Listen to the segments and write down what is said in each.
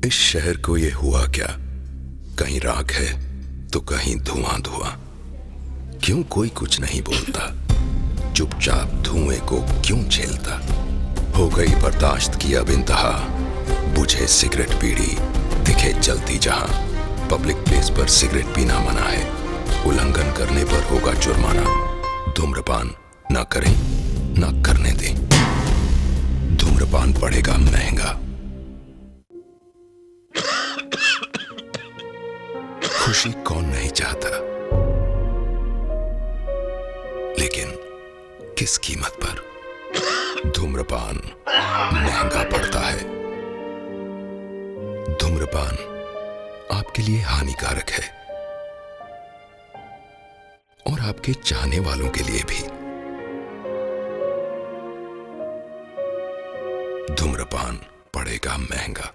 इस शहर को ये हुआ क्या, कहीं राख है तो कहीं धुआं धुआं। क्यों कोई कुछ नहीं बोलता, चुपचाप धुएं को क्यों झेलता। हो गई बर्दाश्त की अब इंतहा, बुझे सिगरेट बीड़ी दिखे जलती जहां। पब्लिक प्लेस पर सिगरेट पीना मना है, उल्लंघन करने पर होगा जुर्माना। धूम्रपान ना करें ना करने दें, धूम्रपान पड़ेगा महंगा। खुशी कौन नहीं चाहता, लेकिन किस कीमत पर। धूम्रपान महंगा पड़ता है। धूम्रपान आपके लिए हानिकारक है और आपके चाहने वालों के लिए भी। धूम्रपान पड़ेगा महंगा।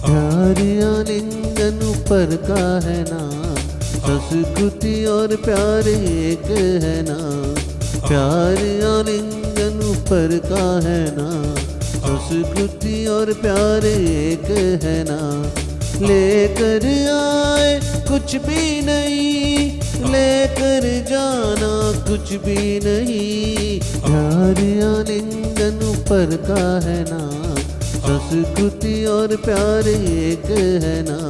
प्यार आलिंगन ऊपर का है ना, संस्कृति और प्यार एक है ना। प्यार आलिंगन ऊपर का है ना, संस्कृति और प्यार एक है ना। लेकर आए कुछ भी नहीं, लेकर जाना कुछ भी नहीं। प्यार आलिंगन ऊपर का है ना, संस्कृति और प्यार एक है ना।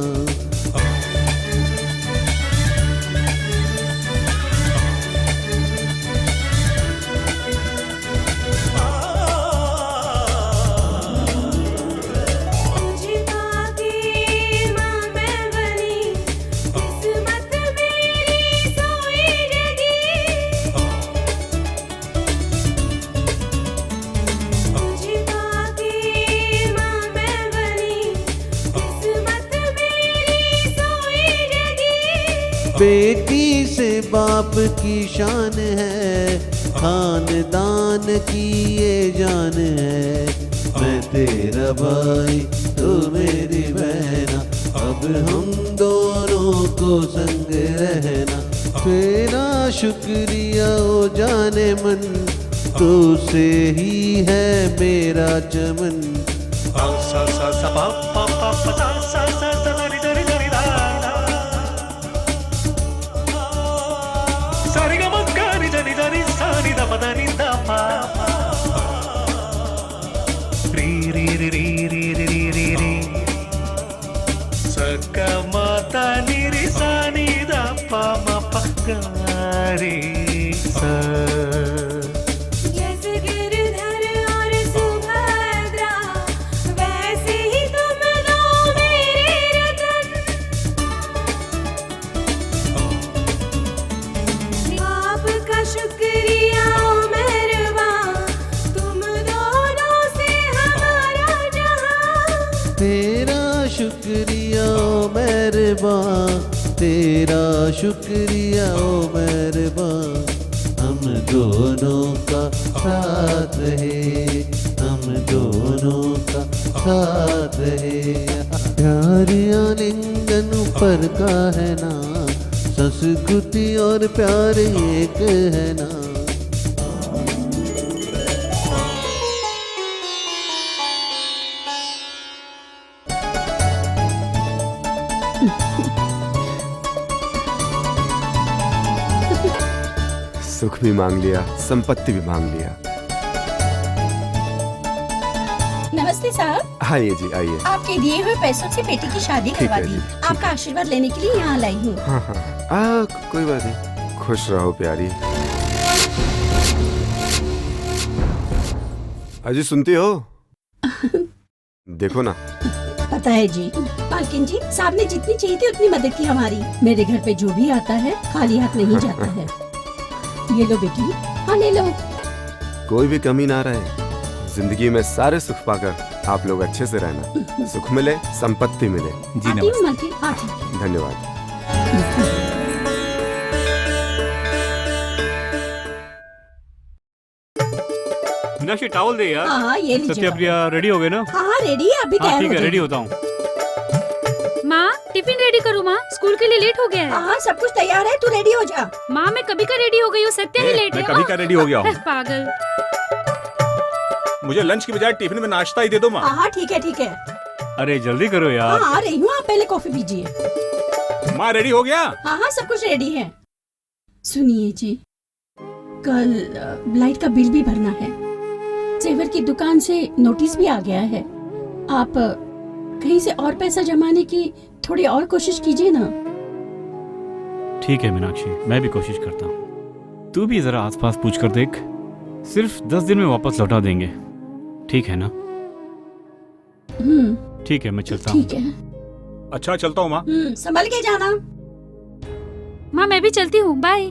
बेटी से बाप की शान है, खानदान की ये जान है। मैं तेरा भाई तू मेरी बहना, अब हम दोनों को संग रहना। तेरा शुक्रिया ओ जाने मन, तू से ही है मेरा चमन। सा सा सा पा पा पा पा सा सा सा सा दा री दा री दा री दा सा रे गा मा गा री दा री दा री सा री दा मा दा री दा पा री री री री री री री री री सा गा मा दा नी री सा नी दा पा मा पा गा रे सा। जैसे गिरधर और सुभद्रा, वैसे ही तुम दो मेरे रतन। आपका शुक्रिया ओ मेहरबान, तुम दोनों से हमारा जहां। तेरा शुक्रिया ओ मेहरबान, तेरा शुक्रिया ओ मेहरबान। हम दोनों का साथ है, हम दोनों का साथ है। प्यार आलिंगन पर का है ना, संस्कृति और प्यार एक है ना। सुख भी मांग लिया, संपत्ति भी मांग लिया। नमस्ते साहब, आइए जी आइए। आपके दिए हुए पैसों से बेटी की शादी ठीक करवा है दी। जी, ठीक आपका आशीर्वाद लेने के लिए यहाँ लाई हूँ। हाँ हाँ कोई बात नहीं, खुश रहो प्यारी। अजी सुनती हो? देखो ना। पता है जी, मालकिन जी, साहब ने जितनी चाहिए थी उतनी मदद की हमारी। मेरे घर पे जो भी आता है खाली हाथ नहीं जाता है। ये लो बेटी, हाँ ले लो। कोई भी कमी ना रहे जिंदगी में, सारे सुख पाकर आप लोग अच्छे से रहना। सुख मिले, संपत्ति मिले। आती हूँ मालकिन, हाँ ठीक है। धन्यवाद। मीनाक्षी टावल दे यार। हाँ ये लीजिए। सत्याप्रिया रेडी हो गए ना? हाँ रेडी है, अभी हाँ तैयार ठीक हो है, रेडी जाएगी। होता हूँ। माँ टिफिन रेडी करो माँ, स्कूल के लिए लेट हो गया है। हाँ सब कुछ तैयार है, तू रेडी हो जा। माँ मैं कभी का रेडी हो गई हूँ, सत्या ही लेट है। मैं कभी का रेडी हो गया हूँ। पागल। मुझे लंच की बजाय टिफिन में नाश्ता ही दे दो माँ। हाँ ठीक है ठीक है। अरे जल्दी करो यार। हाँ आ रही हूँ, आप पहले कॉफी पीजिए। माँ रेडी हो गया? हाँ हाँ सब कुछ रेडी है। सुनिए जी, कल लाइट का बिल भी भरना है। जेवर की दुकान से नोटिस भी आ गया है। आप कहीं से और पैसा जमाने की थोड़ी और कोशिश कीजिए ना। ठीक है मीनाक्षी, मैं भी कोशिश करता हूँ। तू भी जरा आसपास पूछ कर देख, सिर्फ 10 दिन में वापस लौटा देंगे, ठीक है ना? ठीक है, मैं चलता हूँ। ठीक है। अच्छा चलता हूँ माँ। संभल के जाना। माँ मैं भी चलती हूँ, बाय।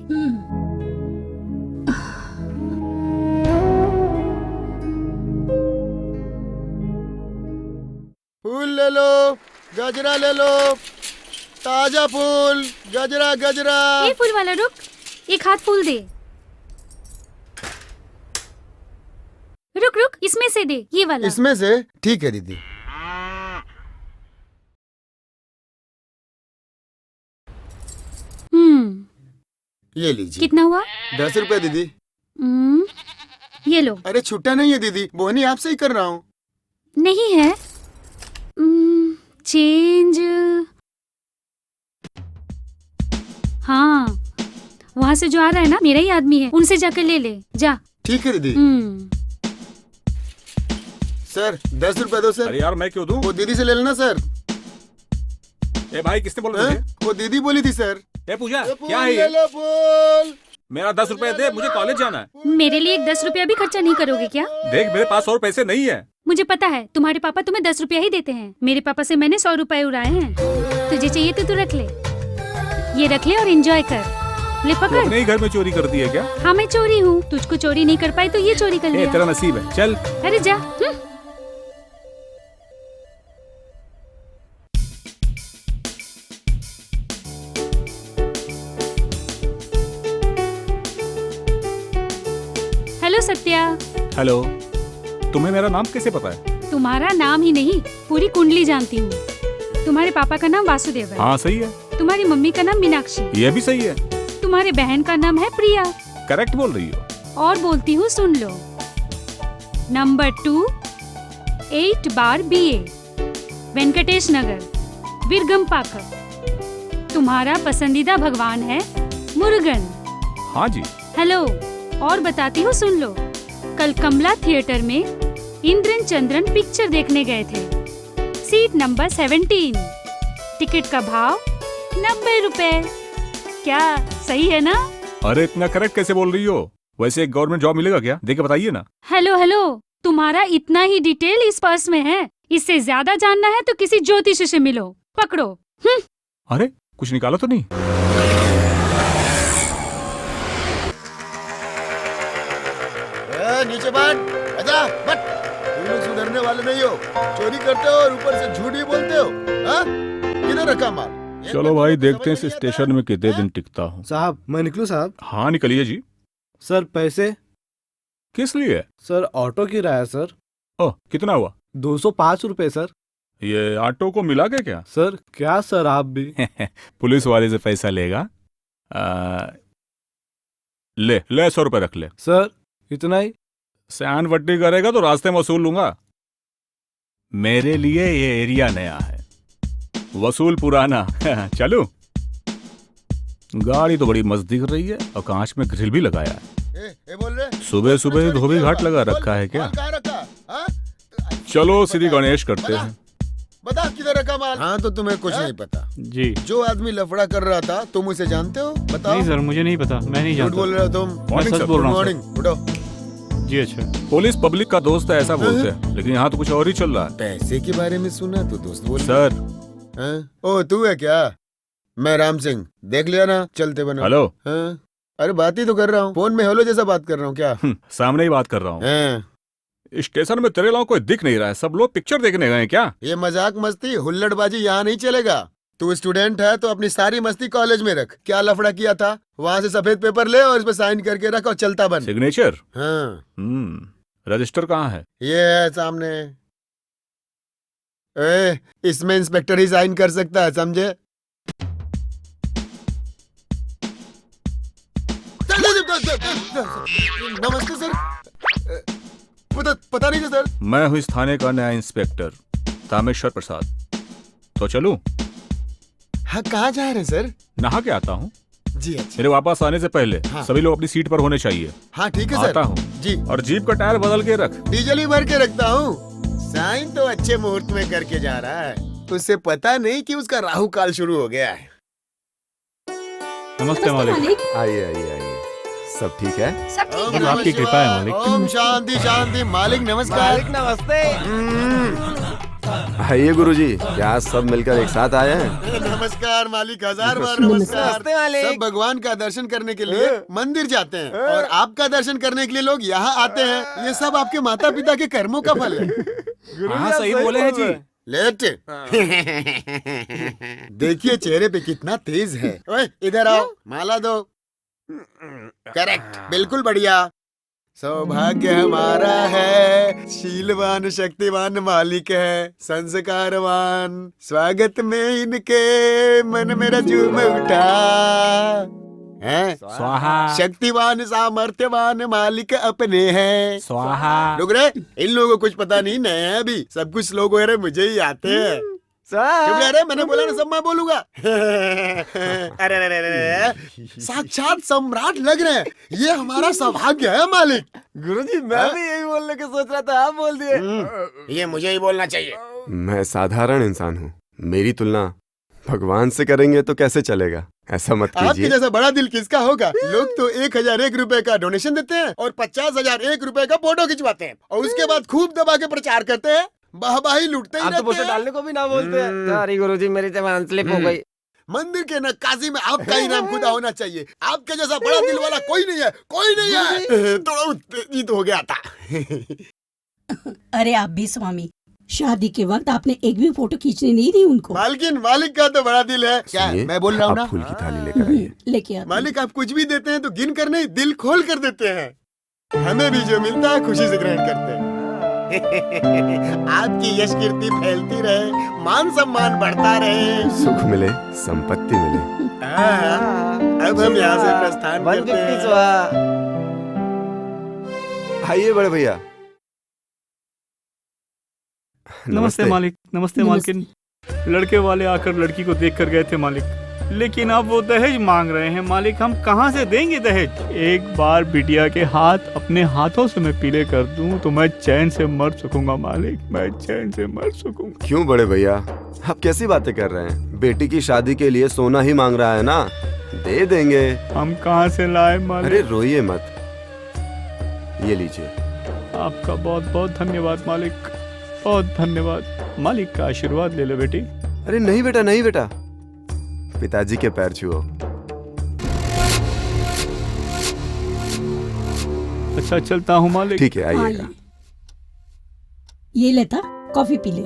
फूल ले लो, गजरा ले लो, ताजा फूल, गजरा गजरा। ये फूल वाला रुक, एक हाथ फूल दे। रुक रुक, इसमें से दे, ये वाला। इसमें से? ठीक है दीदी। ये लीजिए। कितना हुआ? 10 रुपए दीदी। ये लो। अरे छुट्टा नहीं है दीदी, बोहनी आपसे ही कर रहा हूँ। नहीं है चेंज। हाँ वहाँ से जो आ रहा है ना, मेरा ही आदमी है, उनसे जाकर ले ले जा। ठीक है दीदी। सर 10 रुपए दो सर। अरे यार मैं क्यों दूं? वो दीदी से ले लेना सर। ए भाई किसने बोला तुझे? वो दीदी बोली थी सर। ए पूजा, ये क्या है ले ये? लो फूल। मेरा 10 रुपए दे, मुझे कॉलेज जाना है। मेरे लिए 10 रुपया भी खर्चा नहीं करोगे क्या? देख मेरे पास और पैसे नहीं है। मुझे पता है तुम्हारे पापा तुम्हें 10 रुपया ही देते हैं। मेरे पापा से मैंने 100 रुपए उड़ाए हैं। तुझे चाहिए तो तू रख ले, ये रख ले और एंजॉय कर ले। तू पकड़। अपने ही घर में चोरी कर दी है क्या? हाँ मैं चोरी हूँ, तुझको चोरी नहीं कर पाई तो ये चोरी कर ए, लिया। तेरा नसीब है, चल। अरे जा। सत्या। हेलो, तुम्हें मेरा नाम कैसे पता है? तुम्हारा नाम ही नहीं, पूरी कुंडली जानती हूँ। तुम्हारे पापा का नाम वासुदेव है। हाँ सही है। तुम्हारी मम्मी का नाम मीनाक्षी। ये भी सही है। तुम्हारे बहन का नाम है प्रिया। करेक्ट बोल रही हो। और बोलती हूँ, सुन लो। नंबर 2, 8 बार BA, वेंकटेश नगर, विरगम पाकर। तुम्हारा पसंदीदा भगवान है मुरुगन। हाँ जी। हेलो, और बताती हूँ, सुन लो। कल कमला थिएटर में इंद्रन चंद्रन पिक्चर देखने गए थे। Seat number 17। टिकट का भाव 90 रुपए। क्या सही है ना? अरे इतना करेक्ट कैसे बोल रही हो? वैसे एक गवर्नमेंट जॉब मिलेगा क्या? देख के बताइए ना। हेलो हेलो, तुम्हारा इतना ही डिटेल इस पर्स में है। इससे ज्यादा जानना है तो किसी ज्योतिषी से मिलो। पकड़ो। अरे कुछ निकाला तो नहीं? नीचे बैठ, आजा, बैठ। तुम लोग सुधरने वाले नहीं हो। चोरी करते हो और ऊपर से झूठ भी बोलते हो। हाँ? किधर रखा माल? चलो भाई, देखते हैं इस स्टेशन में कितने दिन टिकता हूँ। साहब मैं निकलूं साहब? हाँ निकलिए जी। सर पैसे? किस लिए? सर ऑटो किराया सर। ओह, कितना हुआ? 205 रुपए सर। ये ऑटो को मिला के क्या? सर क्या सर आप भी? पुलिस वाले से पैसा लेगा। ले 100 रुपए रख ले। सर इतना ही? सयान वट्टी करेगा तो रास्ते में वसूल लूंगा। मेरे लिए ये एरिया नया है, वसूल पुराना। चलो। गाड़ी तो बड़ी मस्त दिख रही है और कांच में ग्रिल भी लगाया है। बोल रहे? सुबह सुबह धोबी घाट लगा रखा है क्या? चलो सीधी गणेश करते हैं। बता किधर रखा माल? हाँ तो तुम्हें कुछ नहीं पता जी। जो आदमी लफड़ा कर रहा था तुम उसे जानते हो? बताओ। नहीं सर, मुझे नहीं पता, मैं नहीं झूठ जानता। बोल रहे हो तुम। मॉर्निंग सच सर। बोल रहा हूँ सर। मॉर्निंग, उठो। जी अच्छा। पुलिस पब्लिक का दोस्त है ऐसा बोलते हैं, लेकिन यहाँ तो कुछ और ही चल रहा है। पैसे के बारे में सुना तो दोस्त बोल। सर। हाँ? ओ तू है क्या? मैं राम सिंह, देख लिया ना, चलते बनो। हेलो। हाँ? अरे बात ही तो कर रहा हूँ, फोन में हेलो जैसा बात कर रहा हूँ क्या? सामने ही बात कर रहा हूँ। हाँ? स्टेशन में तेरे अलावा कोई दिख नहीं रहा है, सब लोग पिक्चर देखने गए हैं क्या? ये मजाक मस्ती हुल्लड़बाजी यहाँ नहीं चलेगा। तू स्टूडेंट है तो अपनी सारी मस्ती कॉलेज में रख। क्या लफड़ा किया था? वहाँ से सफेद पेपर ले और इस पे साइन करके रख और चलता बन। सिग्नेचर? हाँ। रजिस्टर कहाँ है? ये है सामने। इसमें इंस्पेक्टर ही साइन कर सकता है, समझे? नमस्ते सर। पता नहीं सर। मैं हूँ इस थाने का नया इंस्पेक्टर तामेश्वर प्रसाद। तो चलूं? हाँ कहाँ जा रहे हैं सर? नहा के आता हूँ जी। अच्छा। मेरे वापस आने से पहले हाँ। सभी लोग अपनी सीट पर होने चाहिए। हाँ ठीक है सर। आता हूँ जी। और जीप का टायर बदल के रख। डीजल ही भर के रखता हूँ। साइन तो अच्छे मुहूर्त में करके जा रहा है, उसे पता नहीं कि उसका राहु काल शुरू हो गया है। नमस्ते मालिक। आइए आइए आइए, सब ठीक है? सब ठीक है। आपकी कृपा है मालिक। ओम शांति शांति। मालिक नमस्कार। नमस्ते। आइए गुरुजी, क्या सब मिलकर एक साथ आए हैं? नमस्कार मालिक, हजार बार नमस्कार। सब भगवान का दर्शन करने के लिए मंदिर जाते हैं और आपका दर्शन करने के लिए लोग यहाँ आते हैं। ये सब आपके माता पिता के कर्मों का फल है। हाँ सही बोले हैं जी। लेट। देखिए चेहरे पे कितना तेज है। ओए इधर आओ, माला दो। करेक्ट, बिल्कुल बढ़िया। सौभाग्य हमारा है, शीलवान शक्तिवान मालिक है, संस्कारवान। स्वागत में इनके मन मेरा झूम उठा है। स्वाहा। शक्तिवान सामर्थ्यवान मालिक अपने हैं। स्वाहा। रुक रे, इन लोगों को कुछ पता नहीं, नए हैं अभी। सब कुछ लोग अरे मुझे ही आते हैं। चुप रह, मैंने बोला ना सब मैं बोलूंगा। अरे अरे अरे, साक्षात सम्राट लग रहे हैं। ये हमारा सौभाग्य है मालिक। गुरुजी मैं भी यही बोलने की सोच रहा था, आप बोल दिए। ये मुझे ही बोलना चाहिए। मैं साधारण इंसान हूँ, मेरी तुलना भगवान से करेंगे तो कैसे चलेगा? ऐसा मत आपके कीजिए। जैसा बड़ा दिल किसका होगा? लोग तो 1001 रुपए का डोनेशन देते हैं और 50,001 रुपए का फोटो खिंचवाते हैं और उसके बाद खूब दबा के प्रचार करते हैं, वाहवाही लूटते ही आप तो रहते पोस्टर हैं। डालने को भी ना बोलते हैं। सॉरी गुरुजी, मेरी जबान स्लिप हो गई। मंदिर के नक्काशी में आपका ही नाम खुदा होना चाहिए। आपके जैसा बड़ा दिल वाला कोई नहीं है, कोई नहीं है। थोड़ा उत्तेजित हो गया था। अरे आप भी स्वामी, शादी के वक्त आपने एक भी फोटो खींचने नहीं दी उनको। मालकिन, मालिक का तो बड़ा दिल है। क्या सुनिए, मैं बोल रहा हूँ आप ना? फूल की थाली लेकर आइए। लेके आप। मालिक आप कुछ भी देते हैं तो गिन कर नहीं, दिल खोल कर देते हैं। हमें भी जो मिलता है खुशी से ग्रहण करते हैं। आपकी यश कीर्ति फैलती रहे, मान सम्मान बढ़ता रहे। सुख मिले, संपत्ति मिले। अब हम यहाँ से प्रस्थान करते हैं। आइए बड़े भैया। नमस्ते मालिक, नमस्ते मालकिन। लड़के वाले आकर लड़की को देख कर गए थे मालिक, लेकिन अब वो दहेज मांग रहे हैं मालिक। हम कहाँ से देंगे दहेज? एक बार बिटिया के हाथ अपने हाथों से मैं पीले कर दूं तो मैं चैन से मर सकूंगा मालिक, मैं चैन से मर सकूंगा। क्यों बड़े भैया, आप कैसी बातें कर रहे हैं? बेटी की शादी के लिए सोना ही मांग रहा है ना, दे देंगे। हम कहाँ से लाए मालिक? अरे रोइए मत, ये लीजिए। आपका बहुत बहुत धन्यवाद मालिक, बहुत धन्यवाद। मालिक का आशीर्वाद ले लो बेटी। अरे नहीं बेटा, नहीं बेटा, पिताजी के पैर छुओ। अच्छा चलता हूँ मालिक। ठीक है, आइएगा। ये लेता, कॉफी पी ले।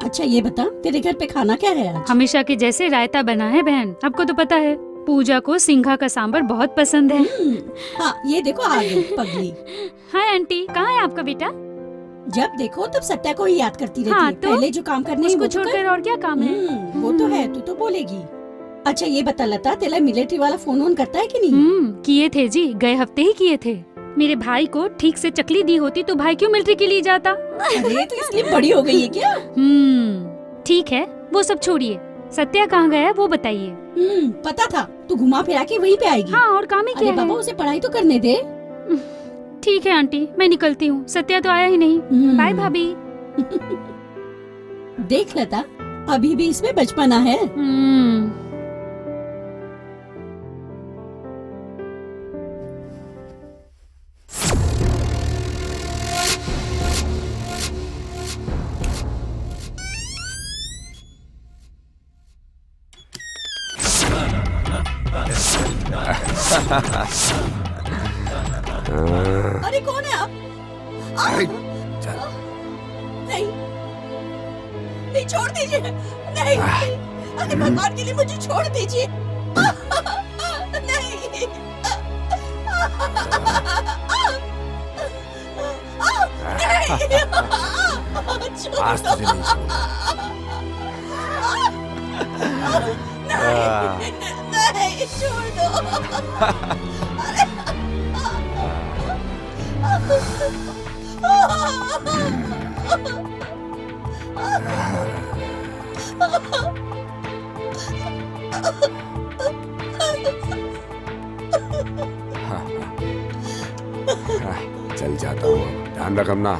अच्छा ये बता, तेरे घर पे खाना क्या है आज? हमेशा के जैसे रायता बना है बहन, आपको तो पता है पूजा को सिंघा का सांबर बहुत पसंद है। हाँ ये देखो आ गई पगली। हाय आंटी, कहाँ है आपका बेटा? जब देखो तब सत्या को ही याद करती रहती हाँ, है। तो? पहले जो काम करने उसको छोड़कर और क्या काम है? वो तो है, तू तो बोलेगी। अच्छा ये बता लता, तेरा मिलिट्री वाला फोन ऑन करता है कि नहीं? किए थे जी, गए हफ्ते ही किए थे। मेरे भाई को ठीक से चकली दी होती तो भाई क्यों मिलिट्री के लिए जाता? अरे तो इसलिए बड़ी हो गई है क्या? ठीक है, वो सब छोड़िए। सत्या कहाँ गया है वो बताइए। पता था, तू घुमा फिरा के वहीं पे आएगी। हाँ, और काम ही क्या अरे है? बाबा उसे पढ़ाई तो करने दे। ठीक है आंटी, मैं निकलती हूँ। सत्या तो आया ही नहीं। बाय भाभी। देख लता, अभी भी इसमें बचपना है। अरे कौन है आप? नहीं नहीं, छोड़ दीजिए। नहीं अरे भगवान के लिए मुझे छोड़ दीजिए। नहीं आज तुझे नहीं छोड़ूंगा। नहीं छोड़ दो। चल जाता हूँ, ध्यान रख अपना।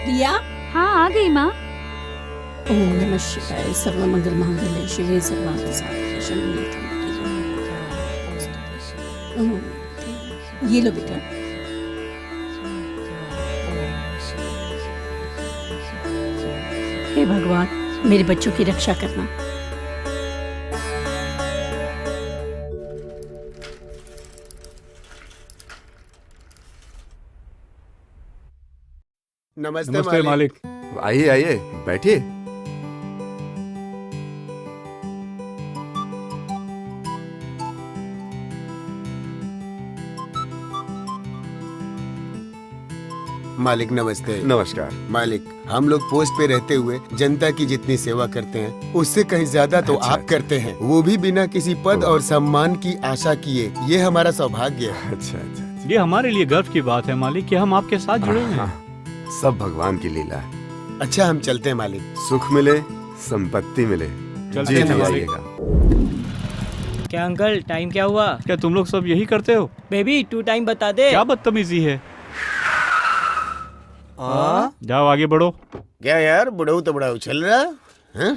रिया? हाँ आ गई माँ। ओम नमः शिवाय, सर्वमंगल मांगल्ये शिवे सर्वार्थ साधिके शरण्ये त्र्यंबके। ये लो बेटा। हे भगवान, मेरे बच्चों की रक्षा करना। नमस्ते मालिक। आइए आइए, बैठिए। मालिक नमस्ते। नमस्कार। मालिक, हम लोग पोस्ट पे रहते हुए जनता की जितनी सेवा करते हैं उससे कहीं ज्यादा तो अच्छा, आप करते हैं, वो भी बिना किसी पद और सम्मान की आशा किए। ये हमारा सौभाग्य है। अच्छा अच्छा, ये हमारे लिए गर्व की बात है मालिक कि हम आपके साथ जुड़े हुए हैं। सब भगवान की लीला है। अच्छा हम चलते हैं मालिक। सुख मिले, संपत्ति मिले। चलते जी हैं जी, मालिक। आइएगा। क्या अंकल, टाइम क्या हुआ? क्या तुम लोग सब यही करते हो? बेबी तू टाइम बता दे। क्या बदतमीजी है। जाओ आगे बढ़ो। क्या यार, बुढ़ऊ तो बड़ा उछल रहा है।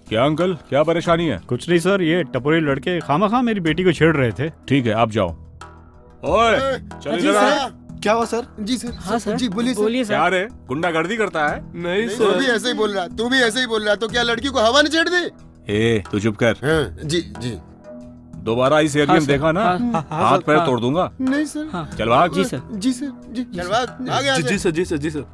क्या अंकल, क्या परेशानी है? कुछ नहीं सर, ये टपोरी लड़के खामखा मेरी बेटी को छेड़ रहे थे। ठीक है, आप जाओ। ओए, चल इधर आ। क्या हुआ सर? जी सर। हाँ सर। जी बोलिए सर। बोलिए क्या सर। रे गुंडागर्दी करता है? नहीं तू भी ऐसे ही बोल रहा, तू भी ऐसे ही बोल रहा, तो क्या लड़की को हवा नहीं चढ़ दी? ए तू चुप कर। हाँ, जी जी। दोबारा इस एरिया में देखा ना, हाथ पैर तोड़ दूंगा। नहीं सर। चल भाग। जी सर। जी सर। जी चल भाग, आ गया। जी सर, जी सर, जी सर।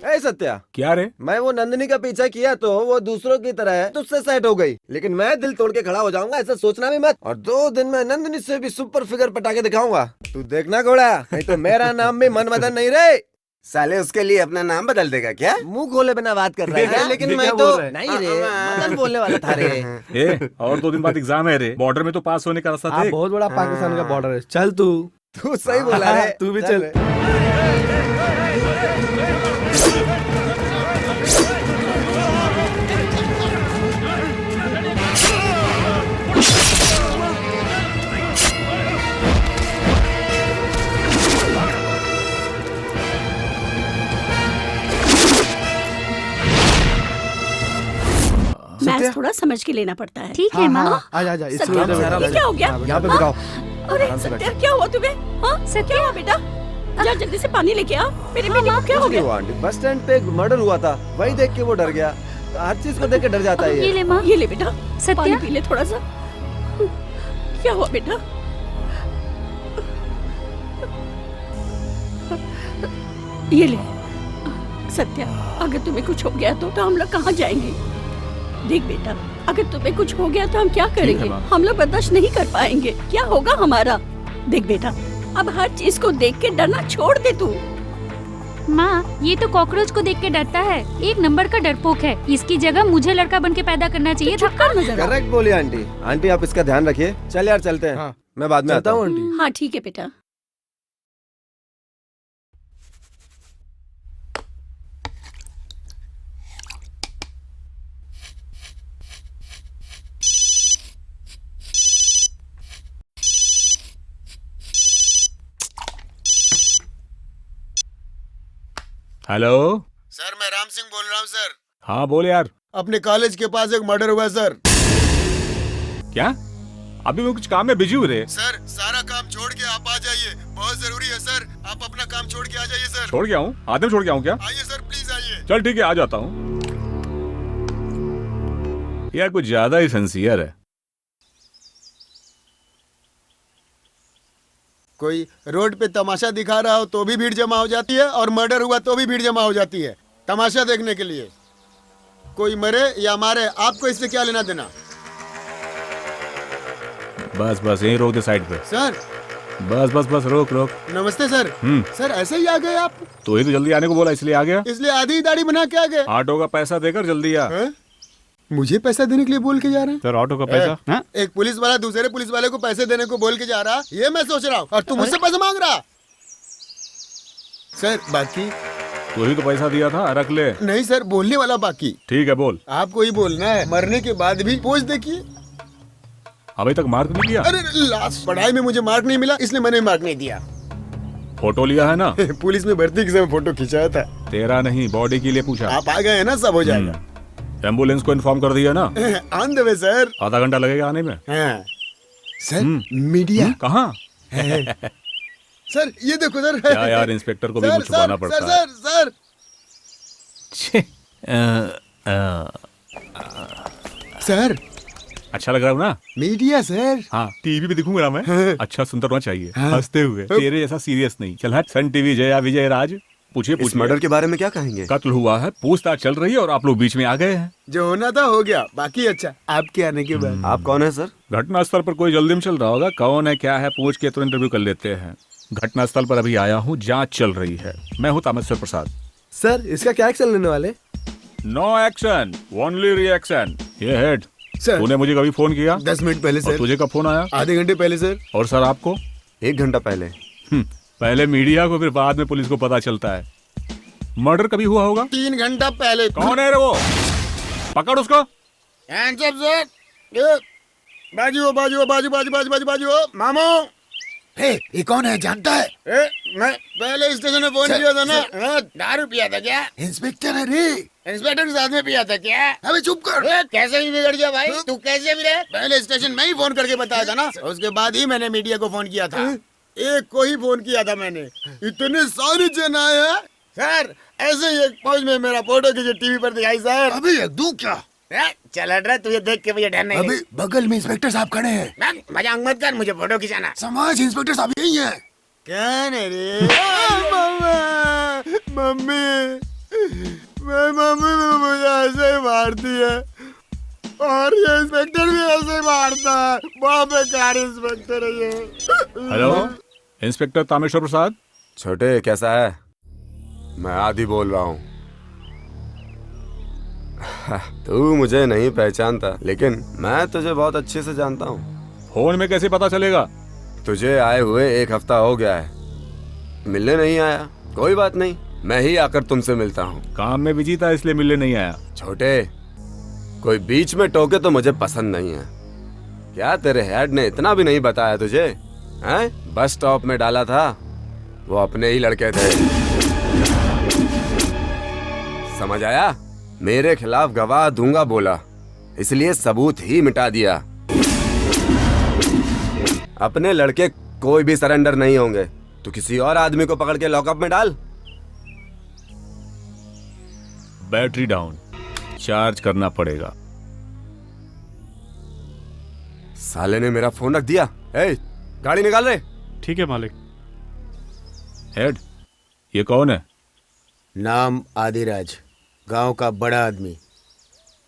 ए सत्या, क्या रे? मैं वो नंदिनी का पीछा किया तो वो दूसरों की तरह है, तुझसे सेट हो गई, लेकिन मैं दिल तोड़ के खड़ा हो जाऊंगा ऐसा सोचना भी मत। और 2 दिन में नंदिनी से भी सुपर फिगर पटा के दिखाऊंगा, तू देखना घोड़ा। नहीं तो मेरा नाम भी मनमदन नहीं रे। साले उसके लिए अपना नाम बदल देगा क्या? मुंह खोले बिना बात कर रहा है। लेकिन मैं तो नहीं रे, मदन बोलने वाला था रे। ए और 2 दिन बाद एग्जाम है रे, बॉर्डर में तो पास होने का रास्ता देख। बहुत बड़ा पाकिस्तान का बॉर्डर है, चल तू। तू सही बोला रे, तू भी चल। मैथ्स थोड़ा समझ के लेना पड़ता है। ठीक है माँ। आजा आजा, इस सत्या, ये क्या हो गया? यहाँ पे बिठाओ। अरे सत्या, क्या हुआ तुम्हें? हाँ, क्या हुआ बेटा? जा जल्दी से पानी लेके आ। मेरे बेटे को क्या हो गया? आंटी, बस स्टैंड पे एक मर्डर हुआ था, वही देख के वो डर गया। हर चीज को देख के डर जाता है ये ले माँ। ये ले बेटा, सत्या? पानी पी ले थोड़ा सा। क्या हुआ बेटा? ये ले सत्या, अगर तुम्हें कुछ हो गया तो हम लोग कहाँ जाएंगे? देख बेटा, अगर तुम्हें कुछ हो गया तो हम क्या करेंगे? हम लोग बर्दाश्त नहीं कर पाएंगे। क्या होगा हमारा? देख बेटा, अब हर चीज को देख के डरना छोड़ दे तू। माँ, ये तो कॉकरोच को देख के डरता है, 1 नंबर का डरपोक है। इसकी जगह मुझे लड़का बन के पैदा करना चाहिए था। करेक्ट बोली आंटी। आंटी आप इसका ध्यान रखिए। चल यार चलते हैं। हाँ। मैं बाद में आता हूँ आंटी। हाँ ठीक है बेटा। हेलो सर मैं राम सिंह बोल रहा हूँ सर। हाँ बोल यार। अपने कॉलेज के पास एक मर्डर हुआ सर। क्या? अभी मैं कुछ काम में बिजी हूँ रे। सर सारा काम छोड़ के आप आ जाइए, बहुत जरूरी है सर। आप अपना काम छोड़ के आ जाइए सर। छोड़ गया हूँ? आदम छोड़ गया हूँ क्या? आइए सर, प्लीज आइए। चल ठीक है, आ जाता हूँ। यार कुछ ज्यादा ही सिंसियर है। कोई रोड पे तमाशा दिखा रहा हो तो भी भीड़ जमा हो जाती है, और मर्डर हुआ तो भी भीड़ जमा हो जाती है तमाशा देखने के लिए। कोई मरे या मारे, आपको इससे क्या लेना देना? बस बस यहीं रोक दे साइड पे। सर बस बस बस रोक रोक। नमस्ते सर। सर ऐसे ही आ गए आप? तो ही तो जल्दी आने को बोला इसलिए आ गया। इसलिए आधी दाढ़ी बना के आ गए? ऑटो का पैसा देकर जल्दी आ। मुझे पैसा देने के लिए बोल के जा रहे हैं? सर ऑटो का पैसा? हाँ? एक पुलिस वाला दूसरे पुलिस वाले को पैसे देने को बोल के जा रहा, ये मैं सोच रहा हूँ, और तू मुझसे पैसा मांग रहा। सर बाकी तू ही तो पैसा दिया था, रख ले। नहीं सर, बोलने वाला बाकी। ठीक है बोल। आपको ही बोलना है। मरने के बाद भी पोज देखिए। अभी तक मार्क नहीं दिया? अरे लास्ट पढ़ाई में मुझे मार्क नहीं मिला, इसलिए मैंने मार्क नहीं दिया। फोटो लिया है ना? पुलिस में भर्ती के समय फोटो खिंचाया था। तेरा नहीं, बॉडी के लिए पूछा। आप आ गए हैं ना, सब हो जाएगा। एम्बुलेंस को इन्फॉर्म कर दिया ना? On the way sir. आधा घंटा लगेगा आने में। हाँ। सर मीडिया कहाँ? सर ये देखो सर। क्या यार, इंस्पेक्टर को भी कुछ छुपाना पड़ता है। सर सर अच्छा लग रहा हूँ ना? Media sir. हाँ टीवी पे दिखूंगा ना मैं। अच्छा सुंदर होना चाहिए, हंसते हुए, तेरे जैसा सीरियस नहीं। चल हट। सन टीवी जया विजय राज। पूछिए इस मर्डर के बारे में क्या कहेंगे? कत्ल हुआ है, पूछताछ चल रही है और आप लोग बीच में आ गए हैं। जो होना था हो गया, बाकी अच्छा आपके आने के बाद। आप कौन है सर? घटना स्थल पर कोई जल्दी में चल रहा होगा, कौन है क्या है पूछ के तो इंटरव्यू कर लेते हैं। घटना स्थल पर अभी आया हूँ, जांच चल रही है। मैं हूँ तामेश्वर प्रसाद। सर इसका क्या एक्शन लेने वाले? No action, only reaction. ये हेड सर। तूने मुझे कभी फोन किया? 10 मिनट पहले और सर। तुझे कब फोन आया? आधे घंटे पहले सर। और सर आपको? 1 घंटा पहले। पहले मीडिया को, फिर बाद में पुलिस को पता चलता है। मर्डर कभी हुआ होगा? 3 घंटा पहले। कौन है रे वो? पकड़ उसको। Hands up, sir. बाजू बाजू बाजू बाजू बाजू बाजू बाजू मामू। हे, ये कौन है जानता है? मैं पहले स्टेशन में फोन किया था ना। दारू पिया था क्या? इंस्पेक्टर है रे। इंस्पेक्टर के साथ में पिया था क्या? अबे चुप कर। कैसे भी बिगड़ गया भाई? तू कैसे भी रहे? पहले स्टेशन में ही फोन करके बताया था ना, उसके बाद ही मैंने मीडिया को फोन किया था। एक को ही फोन किया था मैंने। इतने सारे जन आए हैं सर। ऐसे ही एक फौज में मेरा फोटो खींचे टीवी पर दिखाई सर। अबे एक दूं क्या? चल हट रहा, तुझे देख के मुझे डर नहीं अबे बगल में इंस्पेक्टर साहब खड़े हैं। मजाक मत कर, मुझे फोटो खिंचाना। समाज इंस्पेक्टर साहब यही हैं। क्या है रे? मम्मी मम्मी मुझे ऐसे ही मारती है और ये इंस्पेक्टर भी ऐसे ही मारता है। बहुत बेकार इंस्पेक्टर है ये। हेलो, इंस्पेक्टर तामेश्वर प्रसाद। छोटे कैसा है? मैं आदि बोल रहा हूँ। तू मुझे नहीं पहचानता, लेकिन मैं तुझे बहुत अच्छे से जानता हूँ। फोन में कैसे पता चलेगा? तुझे आए हुए 1 हफ्ता हो गया है, मिलने नहीं आया। कोई बात नहीं, मैं ही आकर तुमसे मिलता हूँ। काम में बिजी था इसलिए मिलने नहीं आया। छोटे, कोई बीच में टोके तो मुझे पसंद नहीं है। क्या तेरे हेड ने इतना भी नहीं बताया तुझे? हैं? बस स्टॉप में डाला था, वो अपने ही लड़के थे। समझ आया? मेरे खिलाफ गवाह दूंगा बोला, इसलिए सबूत ही मिटा दिया। अपने लड़के कोई भी सरेंडर नहीं होंगे। तो किसी और आदमी को पकड़ के लॉकअप में डाल। बैटरी डाउन, चार्ज करना पड़ेगा। साले ने मेरा फोन रख दिया। ए, गाड़ी निकाल रहे। ठीक है मालिक। हेड, ये कौन है? नाम आदिराज, गांव का बड़ा आदमी।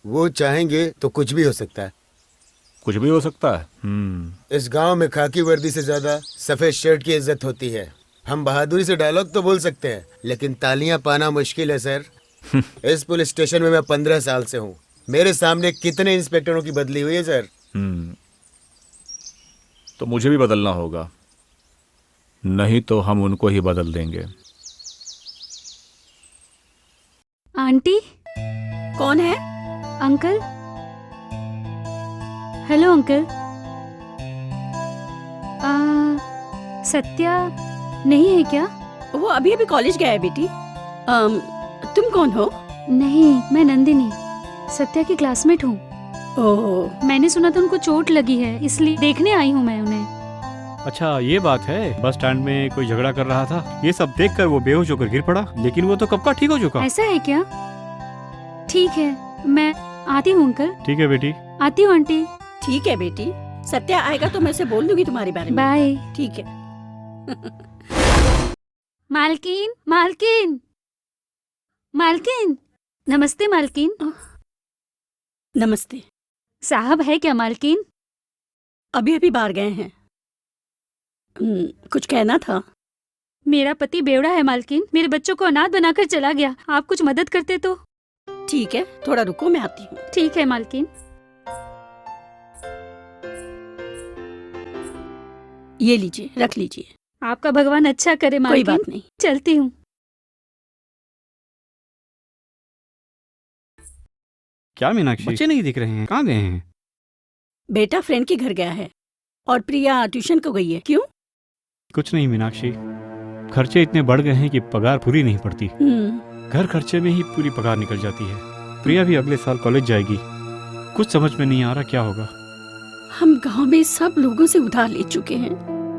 वो चाहेंगे तो कुछ भी हो सकता है। कुछ भी हो सकता है। इस गांव में खाकी वर्दी से ज्यादा सफेद शर्ट की इज्जत होती है। हम बहादुरी से डायलॉग तो बोल सकते हैं, लेकिन तालियां पाना मुश्किल है सर। इस पुलिस स्टेशन में मैं 15 साल से हूँ। मेरे सामने कितने इंस्पेक्टरों की बदली हुई है सर। तो मुझे भी बदलना होगा, नहीं तो हम उनको ही बदल देंगे। आंटी। कौन है? अंकल। Hello uncle. सत्या नहीं है क्या? वो अभी अभी कॉलेज गया है बेटी। तुम कौन हो? नहीं, मैं नंदिनी, सत्या की क्लासमेट हूँ। ओह, मैंने सुना था उनको चोट लगी है, इसलिए देखने आई हूँ मैं उन्हें। अच्छा ये बात है। बस स्टैंड में कोई झगड़ा कर रहा था, ये सब देखकर वो बेहोश होकर गिर पड़ा, लेकिन वो तो कब का ठीक हो चुका। ऐसा है क्या? ठीक है, मैं आती हूँ अंकल। ठीक है बेटी। आती हूँ आंटी। ठीक है बेटी। सत्या आएगा तो मैं उसे बोल दूंगी तुम्हारे बारे में। बाय। ठीक है। मालकिन, मालकिन, मालकिन। नमस्ते मालकिन। नमस्ते। साहब है क्या मालकिन? अभी अभी बाहर गए हैं। कुछ कहना था? मेरा पति बेवड़ा है मालकिन, मेरे बच्चों को अनाथ बनाकर चला गया। आप कुछ मदद करते तो। ठीक है, थोड़ा रुको, मैं आती हूँ। ठीक है मालकिन। ये लीजिए, रख लीजिए। आपका भगवान अच्छा करे मालकिन। कोई बात नहीं। चलती हूँ। क्या मीनाक्षी, बच्चे नहीं दिख रहे हैं, कहाँ गए हैं? बेटा फ्रेंड के घर गया है और प्रिया ट्यूशन को गई है। क्यों? कुछ नहीं मीनाक्षी, खर्चे इतने बढ़ गए हैं कि पगार पूरी नहीं पड़ती। घर खर्चे में ही पूरी पगार निकल जाती है। प्रिया भी अगले साल कॉलेज जाएगी, कुछ समझ में नहीं आ रहा क्या होगा। हम गांव में सब लोगों से उधार ले चुके हैं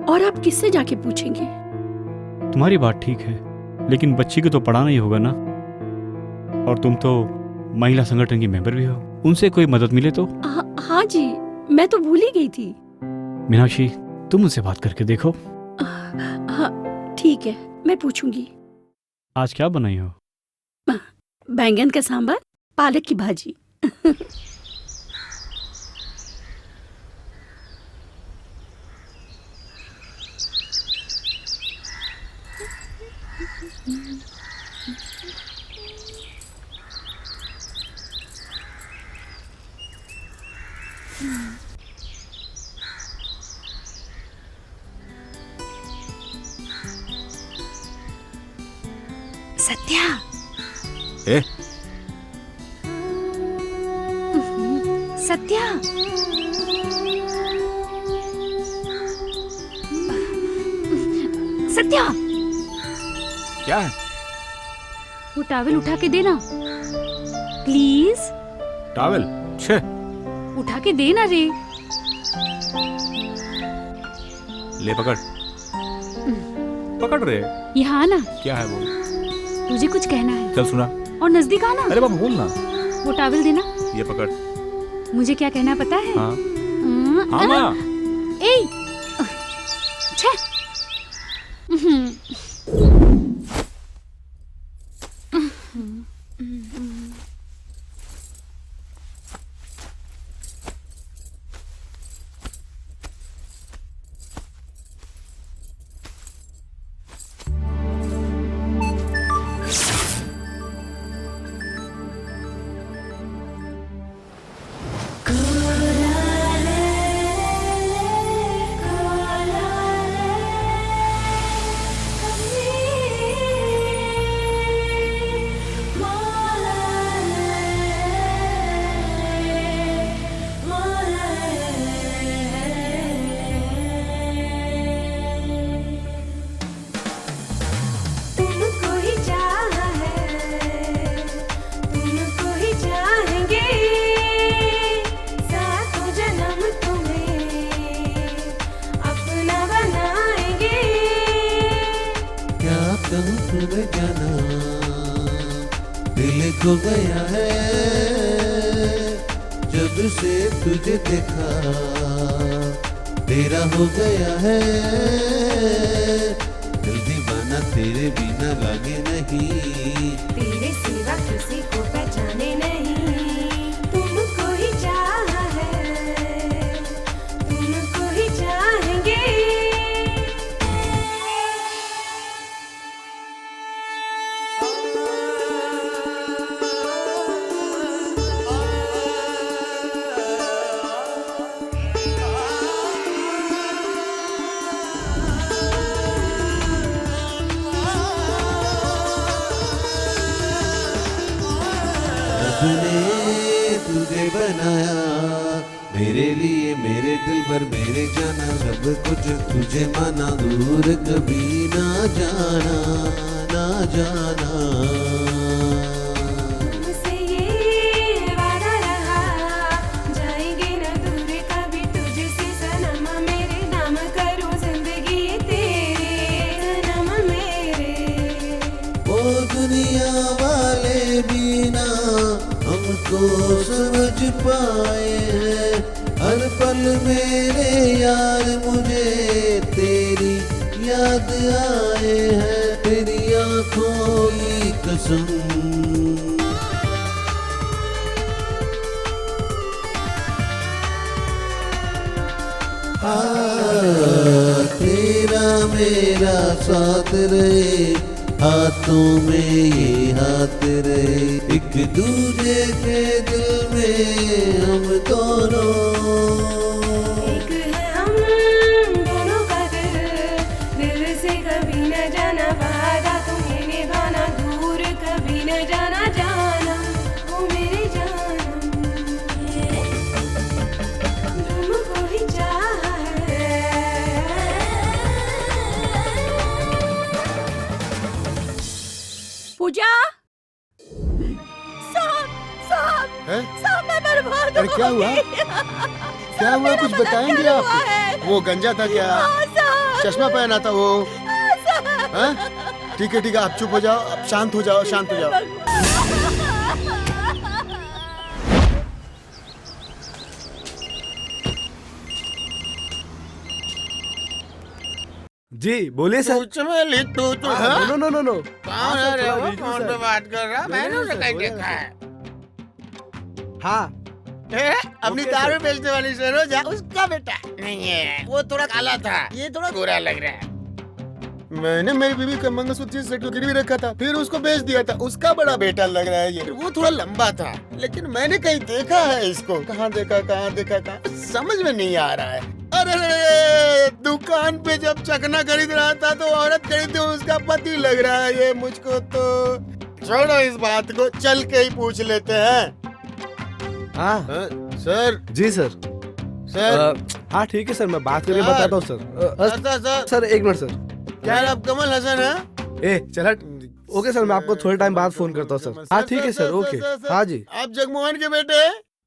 और आप किससे जाके पूछेंगे? तुम्हारी बात ठीक है, लेकिन बच्ची को तो पढ़ाना ही होगा ना। और तुम तो महिला संगठन की मेंबर भी हो, उनसे कोई मदद मिले तो। हाँ जी, मैं तो भूल ही गई थी। मीनाक्षी, तुम उनसे बात करके देखो। हाँ ठीक है, मैं पूछूंगी। आज क्या बनाई हो? बैंगन का सांभर, पालक की भाजी। सत्या। ए? सत्या। सत्या, क्या है? वो टॉवेल उठा के देना प्लीज। टॉवेल? छे, उठा के देना रे। ले पकड़। पकड़ रे। यहाँ आना, क्या है बोल? तुझे कुछ कहना है। चल सुना। और नजदीक आना। अरे बाबा बोल ना। वो टॉवेल देना। ये पकड़। मुझे क्या कहना पता है? हाँ हाँ माँ। ए, छे। तुमको ही चाहा है, तुमको ही चाहेंगे, सातों जन्म तुम्हें अपना बनाएंगे। क्या कहूँ तुम्हें जाना, दिल खो गया है जब से तुझे देखा, तेरा हो गया है दिल दीवाना, तेरे बिना लागे नहीं, तेरे सिवा किसी को पहचाने नहीं। तुमको ही चाहा है, तुमको ही चाहेंगे। रब ने तुझे बनाया मेरे लिए, मेरे दिल भर मेरे जाना, सब कुछ तुझे माना, दूर कभी ना जाना, ना जाना। तुमसे ये वादा रहा, जाएंगे न दूर कभी तुझसे सनम, मेरे नाम करूं जिंदगी तेरे सनम मेरे। ओ दुनिया वाले भी ना हमको समझ पाए हैं, हर पल मेरे यार मुझे तेरी याद आए हैं, तेरी आंखों की कसम। तेरा मेरा साथ रहे, हाथों में ये हाथ रहे, एक दूजे के दिल में हम दोनों। एक है हम दोनों का दिल से कभी न जाना, वादा तुम्हें निभाना, दूर कभी न जाना, जाना ओ मेरे जानम। तुमको ही चाहा है। पूजा, हैं? साहब मैं बर्बाद अरे क्या हुआ? क्या हुआ, कुछ बताएंगे आप? वो गंजा था क्या? चश्मा पहना था वो? हैं? ठीक है आप चुप हो जाओ, अब शांत हो जाओ, शांत हो जाओ। जी बोलिए sir. No no no no, कौन है रे वो? फोन पे बात कर रहा? मैंने उसे कहीं देखा है। हाँ अपनी दारू बेचने वाली सरोजा उसका बेटा नहीं है, वो थोड़ा काला था, ये थोड़ा गोरा लग रहा है। मैंने मेरी बीवी का मंगलसूत्र सेट गिरवी रखा था, फिर उसको बेच दिया था, उसका बड़ा बेटा लग रहा है ये। वो थोड़ा लंबा था, लेकिन मैंने कहीं देखा है इसको, कहाँ देखा समझ में नहीं आ रहा है। अरे दुकान पे जब चखना खरीद रहा था तो औरत खरीदे उसका पति लग रहा है ये मुझको तो। छोड़ो इस बात को, चल के ही पूछ लेते हैं। हाँ सर जी सर। सर हाँ ठीक है सर, मैं बात करके बताता हूँ सर। सर सर एक मिनट सर। क्या नाम कमल हसन है? ए चल हट। ओके सर, मैं आपको थोड़े टाइम बाद फोन करता हूँ सर। हाँ ठीक है सर, ओके। हाँ जी। आप जगमोहन के बेटे?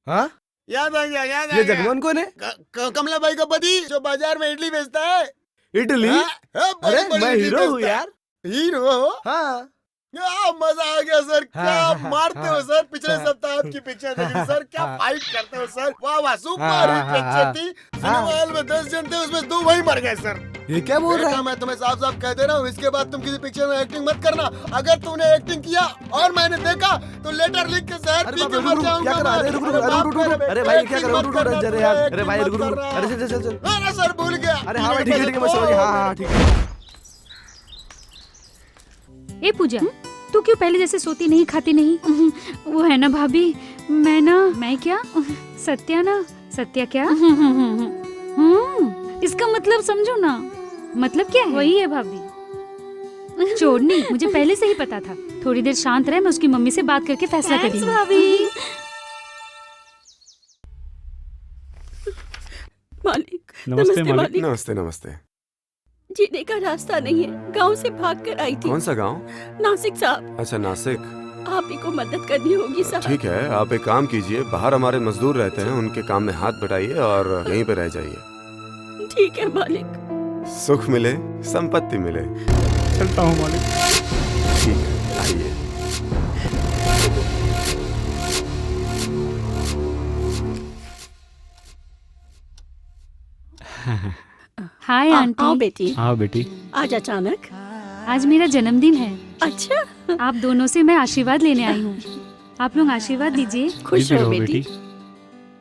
हाँ, याद आ गया, याद आ ये गया। जगमोहन कौन है? कमला भाई का पति जो बाजार में इडली बेचता है। इटली? हाँ, हाँ, बड़ी अरे बड़ी मैं इडली हीरो हूँ बेचता है। यार। हीरो हो? हाँ क्या मजा आ गया सर, हाँ, क्या हाँ, आप मारते हाँ, हो सर। पिछले हाँ, सप्ताह आपकी पिक्चर देखी सर, क्या हाँ, फाइट करते हो सर। वाह वाह, सुपर हाँ, हिट हाँ, पिक्चर थी। सिनेमा हॉल में 10 जन थे, उसमें 2 वही मर गए सर। ये क्या बोल रहा बेटा, है? मैं तुम्हें साफ साफ कह दे रहा हूँ, इसके बाद तुम किसी पिक्चर में एक्टिंग मत करना। अगर तूने एक्टिंग किया और मैंने देखा तो लेटर लिख के शहर अरे पी बाप के रे, मर रुक, जाऊंगा। क्या कर रहा है? अरे रुक रुक, अरे रुक रुक, अरे भाई क्या कर रहा है? रुक रुक, अरे यार, अरे भाई रुक रुक, अरे चल चल चल। अरे सर भूल गया। अरे हाँ भाई ठीक है, मैं समझ गया। हाँ हाँ ठीक है। ए पूजा, तू क्यों पहले जैसे सोती नहीं, खाती नहीं? वो है ना भाभी, मैं क्या सत्या ना, सत्या क्या? इसका मतलब समझो ना। मतलब क्या है? वही है भाभी। छोड़नी, मुझे पहले से ही पता था। थोड़ी देर शांत रहे, मैं उसकी मम्मी से बात करके फैसला करूंगी। भाभी मालिक, नमस्ते मालिक। नमस्ते नमस्ते। जीने का रास्ता नहीं है, गांव से भाग कर आई थी। कौन सा गांव? नासिक साहब, अच्छा नासिक। आप ही को मदद करनी होगी साहब। ठीक है, आप एक काम कीजिए, बाहर हमारे मजदूर रहते हैं, उनके काम में हाथ बटाइए और यहीं पे रह जाइए। ठीक है मालिक। सुख मिले, संपत्ति मिले। चलता हूँ मालिक। ठीक है, आइए। हाय आओ आंटी। बेटी। हाँ बेटी। आज अचानक? आज मेरा जन्मदिन है। अच्छा, आप दोनों से मैं आशीर्वाद लेने आई हूँ। आप लोग आशीर्वाद दीजिए। खुश भी हो रहो बेटी।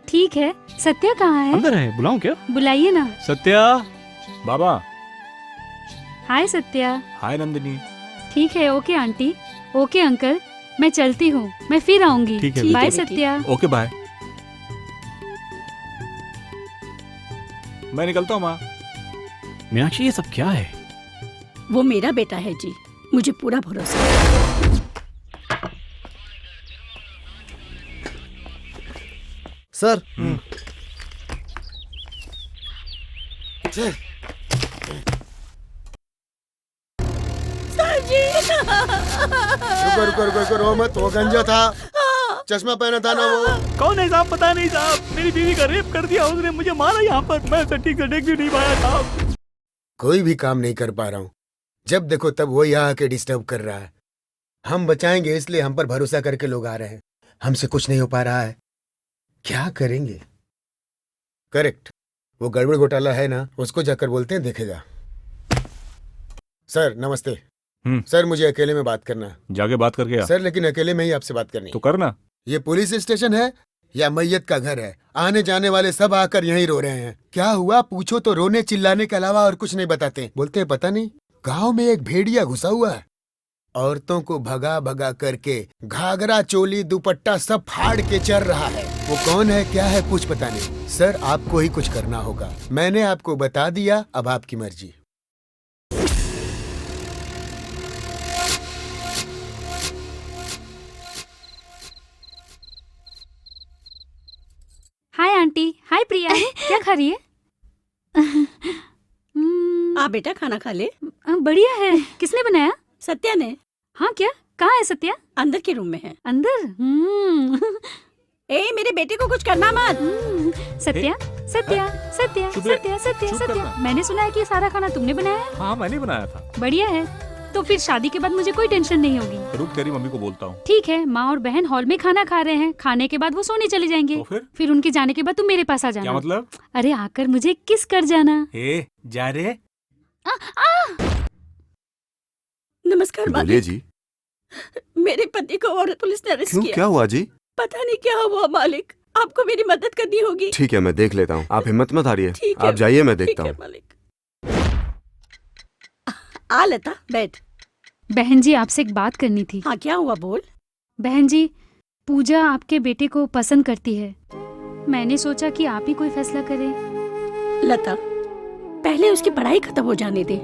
ठीक है। सत्या कहाँ है? अंदर है, बुलाऊं क्या? बुलाइए ना। सत्या। बाबा। हाय सत्या। हाय नंदिनी। ठीक है, ओके आंटी। ओके अंकल, मैं चलती हूँ, मैं फिर आऊंगी। ठीक है, ठीक है बाय बेटी। सत्या। Okay bye. मैं निकलता हूँ माँ। मीनाक्षी, ये सब क्या है? वो मेरा बेटा है जी, मुझे पूरा भरोसा है। सर सर जी। रुको रुको रुको, रो मत। वो गंजा था, चश्मा पहना था ना वो। कौन है साहब? पता नहीं साहब, मेरी बीवी का रेप कर दिया उसने, मुझे मारा यहाँ पर। मैं उसे ठीक से देख भी नहीं पाया साहब। कोई भी काम नहीं कर पा रहा हूँ, जब देखो तब वो यहाँ आके डिस्टर्ब कर रहा है। हम बचाएंगे इसलिए हम पर भरोसा करके लोग आ रहे हैं, हमसे कुछ नहीं हो पा रहा है, क्या करेंगे? करेक्ट, वो गड़बड़ घोटाला है ना, उसको जाकर बोलते हैं, देखेगा। सर नमस्ते। सर मुझे अकेले में बात करना है। जाके बात करके आ। सर लेकिन अकेले में ही आपसे बात करनी है। तो करना। ये पुलिस स्टेशन है या मैयत का घर है? आने जाने वाले सब आकर यहीं रो रहे हैं। क्या हुआ पूछो तो रोने चिल्लाने के अलावा और कुछ नहीं बताते। बोलते हैं पता नहीं, गांव में एक भेड़िया घुसा हुआ है, औरतों को भगा भगा करके घाघरा चोली दुपट्टा सब फाड़ के चल रहा है। वो कौन है क्या है कुछ पता नहीं। सर आपको ही कुछ करना होगा, मैंने आपको बता दिया, अब आपकी मर्जी। Hi aunty. हाय प्रिया। क्या खा रही है? आ बेटा, खाना खा ले। बढ़िया है। किसने बनाया? सत्या ने। हाँ क्या? कहाँ है सत्या? अंदर के रूम में है। अंदर? ए मेरे बेटे को कुछ करना मत। सत्या सत्या सत्या चुप रह। सत्या सत्या चुप सत्या, करना। मैंने सुना है कि ये सारा खाना तुमने बनाया है। हाँ मैंने बनाया था। बढ़िया है, तो फिर शादी के बाद मुझे कोई टेंशन नहीं होगी। रुक, तेरी मम्मी को बोलता हूँ। ठीक है, माँ और बहन हॉल में खाना खा रहे हैं, खाने के बाद वो सोने चले जाएंगे। तो फिर उनके जाने के बाद तुम मेरे पास आ क्या जाना। मतलब? अरे आकर मुझे किस कर जाना। ए जा रे। नमस्कार बोलिए मालिक। जी। मेरे पति को और पुलिस ने अरेस्ट क्यों, किया। क्या हुआ जी? पता नहीं क्या हुआ मालिक, आपको मेरी मदद करनी होगी। ठीक है, मैं देख लेता हूँ, आप हिम्मत मत हारिए। ठीक है, आप जाइए, मैं ठीक देखता है हूँ। मालिक। आ लता बैठ। बहन जी, आपसे एक बात करनी थी। हाँ क्या हुआ बोल। बहन जी, पूजा आपके बेटे को पसंद करती है। मैंने सोचा कि आप ही कोई फैसला करें। लता, पहले उसकी पढ़ाई खत्म हो जाने दे,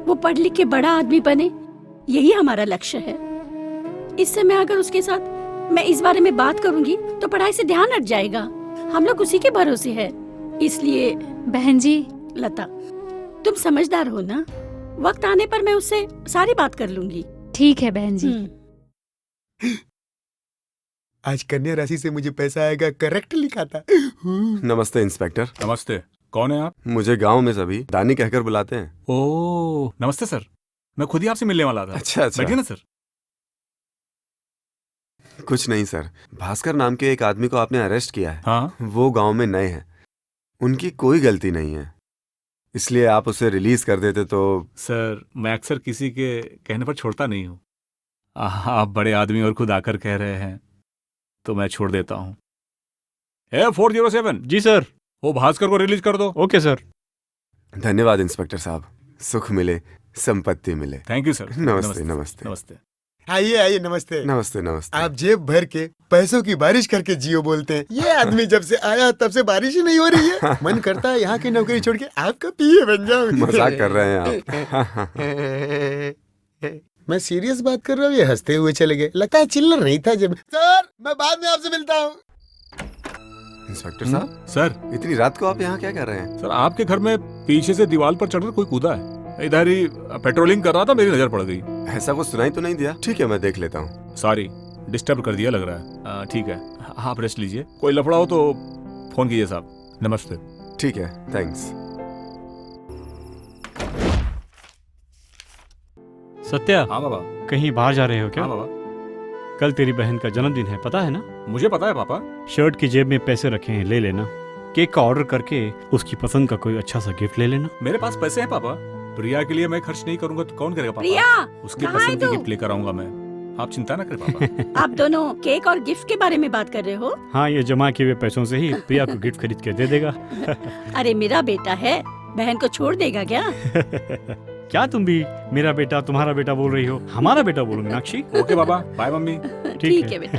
वो पढ़ लिख के बड़ा आदमी बने, यही हमारा लक्ष्य है। इस समय अगर उसके साथ मैं इस बारे में बात करूंगी तो पढ़ाई से ध्यान हट जाएगा। हम लोग उसी के भरोसे हैं, इसलिए। बहन जी, लता, तुम समझदार हो ना, वक्त आने पर मैं उससे सारी बात कर लूंगी। ठीक है बहन जी। आज कन्या राशि से मुझे पैसा आएगा, करेक्ट लिखा था। नमस्ते इंस्पेक्टर। नमस्ते, कौन है आप? मुझे गांव में सभी दानी कहकर बुलाते हैं। ओह नमस्ते सर, मैं खुद ही आपसे मिलने वाला था। अच्छा अच्छा। बैठिए ना सर। कुछ नहीं सर, भास्कर नाम के एक आदमी को आपने अरेस्ट किया है। हाँ वो गांव में नए हैं, उनकी कोई गलती नहीं है, इसलिए आप उसे रिलीज कर देते तो। सर, मैं अक्सर किसी के कहने पर छोड़ता नहीं हूँ। आप बड़े आदमी और खुद आकर कह रहे हैं तो मैं छोड़ देता हूँ। 407। जी सर। वो भास्कर को रिलीज कर दो। Okay sir. धन्यवाद इंस्पेक्टर साहब, सुख मिले संपत्ति मिले। Thank you sir. नमस्ते नमस्ते नमस्ते। आइए आइए, नमस्ते नमस्ते नमस्ते। आप जेब भर के पैसों की बारिश करके जियो बोलते हैं। ये आदमी जब से आया तब से बारिश ही नहीं हो रही है। मन करता है यहाँ की नौकरी छोड़ के आपका पीए बन जाऊं। मजाक कर रहे हैं आप। मैं सीरियस बात कर रहा हूँ, ये हंसते हुए चले गए। लगता है चिल्लर नहीं था जब। सर, मैं बाद में आपसे मिलता हूँ। इंस्पेक्टर साहब, सर इतनी रात को आप यहाँ क्या कर रहे हैं? सर, आपके घर में पीछे से दीवार पर चढ़कर कोई कूदा है। इधर ही पेट्रोलिंग कर रहा था, मेरी नजर पड़ गई। ऐसा कुछ सुनाई तो नहीं दिया? ठीक है, मैं देख लेता हूँ। सॉरी, डिस्टर्ब कर दिया लग रहा है। ठीक है, आप रेस्ट लीजिए। कोई लफड़ा हो तो फोन कीजिए साहब। नमस्ते। ठीक है, थैंक्स। सत्या। हाँ बाबा। कहीं बाहर जा रहे हो क्या? हाँ बाबा। कल तेरी बहन का जन्मदिन है, पता है ना? मुझे पता है पापा। शर्ट की जेब में पैसे रखे हैं, ले लेना। केक का ऑर्डर करके उसकी पसंद का कोई अच्छा सा गिफ्ट ले लेना। मेरे पास पैसे हैं पापा। प्रिया के लिए मैं खर्च नहीं करूंगा तो कौन करेगा पापा? प्रिया, उसके कहाँ है पसंद की तू? गिफ्ट लेकर आऊंगा मैं। आप चिंता ना करें पापा। आप दोनों केक और गिफ्ट के बारे में बात कर रहे हो? हाँ, ये जमा किए हुए पैसों से ही प्रिया को गिफ्ट खरीद के दे देगा। अरे मेरा बेटा है, बहन को छोड़ देगा क्या? क्या तुम भी मेरा बेटा तुम्हारा बेटा बोल रही हो? हमारा बेटा बोलो मीनाक्षी। ओके बाबा, बाय मम्मी। ठीक है बेटा।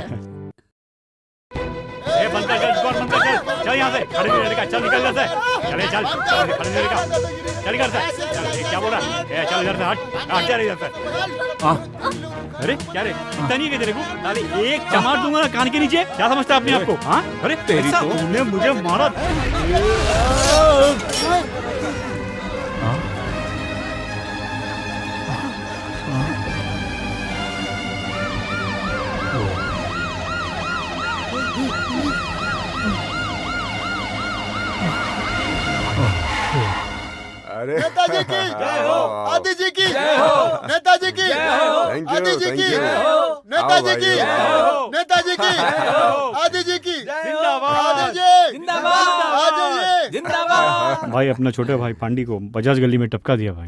बंद कर, बंद कर, चल यहाँ से, खड़े नहीं रहने का, चल निकल घर से, चले चल, खड़े नहीं रहने का, चल घर से, चल, क्या बोल रहा है? चल घर से, हट जा रही घर से। अरे क्या रे, इतना नहीं है तेरे को? ताली एक चमार दूंगा ना कान के नीचे। क्या समझता है अपने आप को? हाँ, अरे तेरी तो तूने मुझे मारा। अरे नेताजी की जय हो, आदि जी की जय हो, नेताजी की जय हो, आदि जी की जय हो, नेताजी की जय हो, नेताजी की जय हो, आदि जी की जिंदाबाद, आदि जी जिंदाबाद, आदि जी जिंदाबाद। भाई अपना छोटे भाई पांडी को बजाज गली में टपका दिया भाई।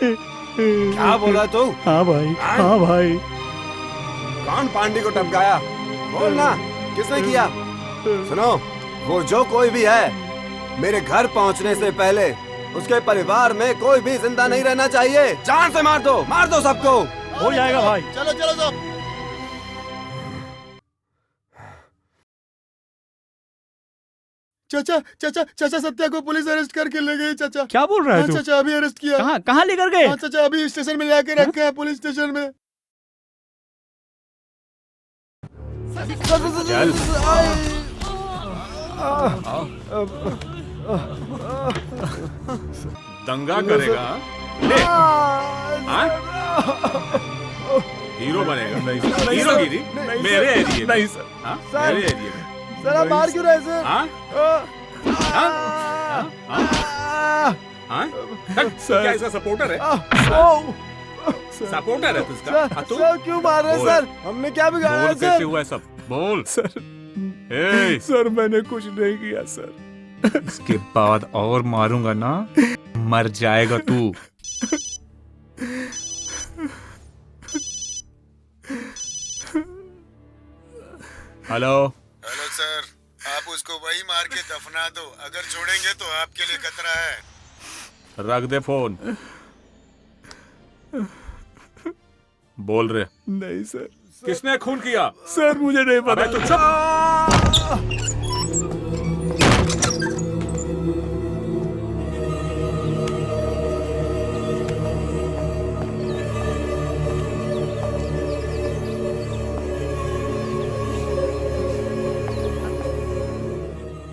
क्या बोला तू? हाँ भाई, हाँ भाई। कौन पांडी को टपकाया? बोल ना, किसने किया? सुनो, वो जो कोई भी है, मेरे घर पहुंचने से पहले उसके परिवार में कोई भी जिंदा नहीं रहना चाहिए। जान से मार दो सबको। हो जाएगा भाई। चलो चलो सब। चाचा चाचा चाचा, सत्या को पुलिस अरेस्ट करके ले गई चाचा। क्या बोल रहा है तू? चाचा अभी अरेस्ट किया। कहाँ कहाँ लेकर गए? हाँ चाचा, अभी स्टेशन में लाके रखे हैं, पुलिस स्टेशन में। चल। दंगा करेगा? ले। हाँ? हीरो बनेगा? हीरोगिरी मेरे एरिया। नहीं सर। हाँ? मेरे एरिया में। सर आप मार क्यों रहे सर? हाँ? हाँ? हाँ? हाँ? क्या इसका सपोर्टर है? सपोर्टर है तुझका? सर क्यों मार रहे हैं सर? हमने क्या बिगाड़ा है बोल कैसे सर? हुआ है सब? बोल। सर, सर मैंने कुछ नहीं किया सर। इसके बाद और मारूंगा ना, मर जाएगा तू। हेलो हेलो सर, आप उसको वही मार के दफना दो। अगर छोड़ेंगे तो आपके लिए खतरा है। रख दे फोन। बोल रहे? नहीं सर। किसने खून किया? सर मुझे नहीं पता। अबे तो चुप।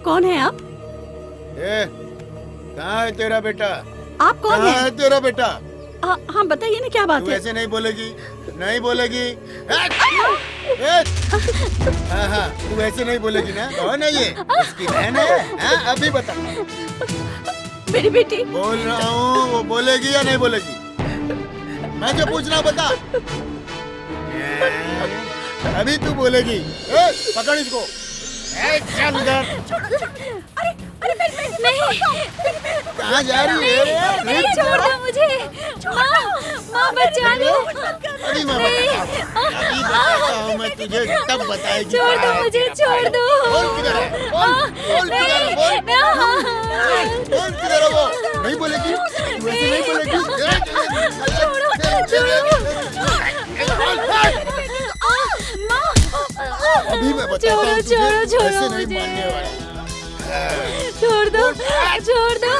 कौन है आप? कहाँ है तेरा बेटा? आप कौन कहाँ हैं? है तेरा बेटा? हाँ बताइए ना क्या बात तू है? ऐसे नहीं बोलेगी, नहीं बोलेगी। हाँ हाँ, तू ऐसे नहीं बोलेगी ना। कौन है ये? उसकी बहन है? हाँ, अभी बता। मेरी बेटी। बोल रहा हूँ, वो बोलेगी या नहीं बोलेगी? मैं जो पूछ रहा हूँ बता। अभी तू बोलेगी। पकड़ इसको। चल उधर। नहीं, कहाँ जा रही है? नहीं छोड़ दो मुझे। माँ बचा लो। अभी मैं बताता हूँ मैं तुझे, तब बताएगी। छोड़ दो मुझे, छोड़ दो। बोल किधर है? बोल किधर है? बोल किधर है वो? नहीं बोलेगी? तू ऐसे नहीं बोलेगी? अभी मैं बताता हूँ तुझे, ऐसे नहीं मानने वाला। छोड़ दो, छोड़ दो।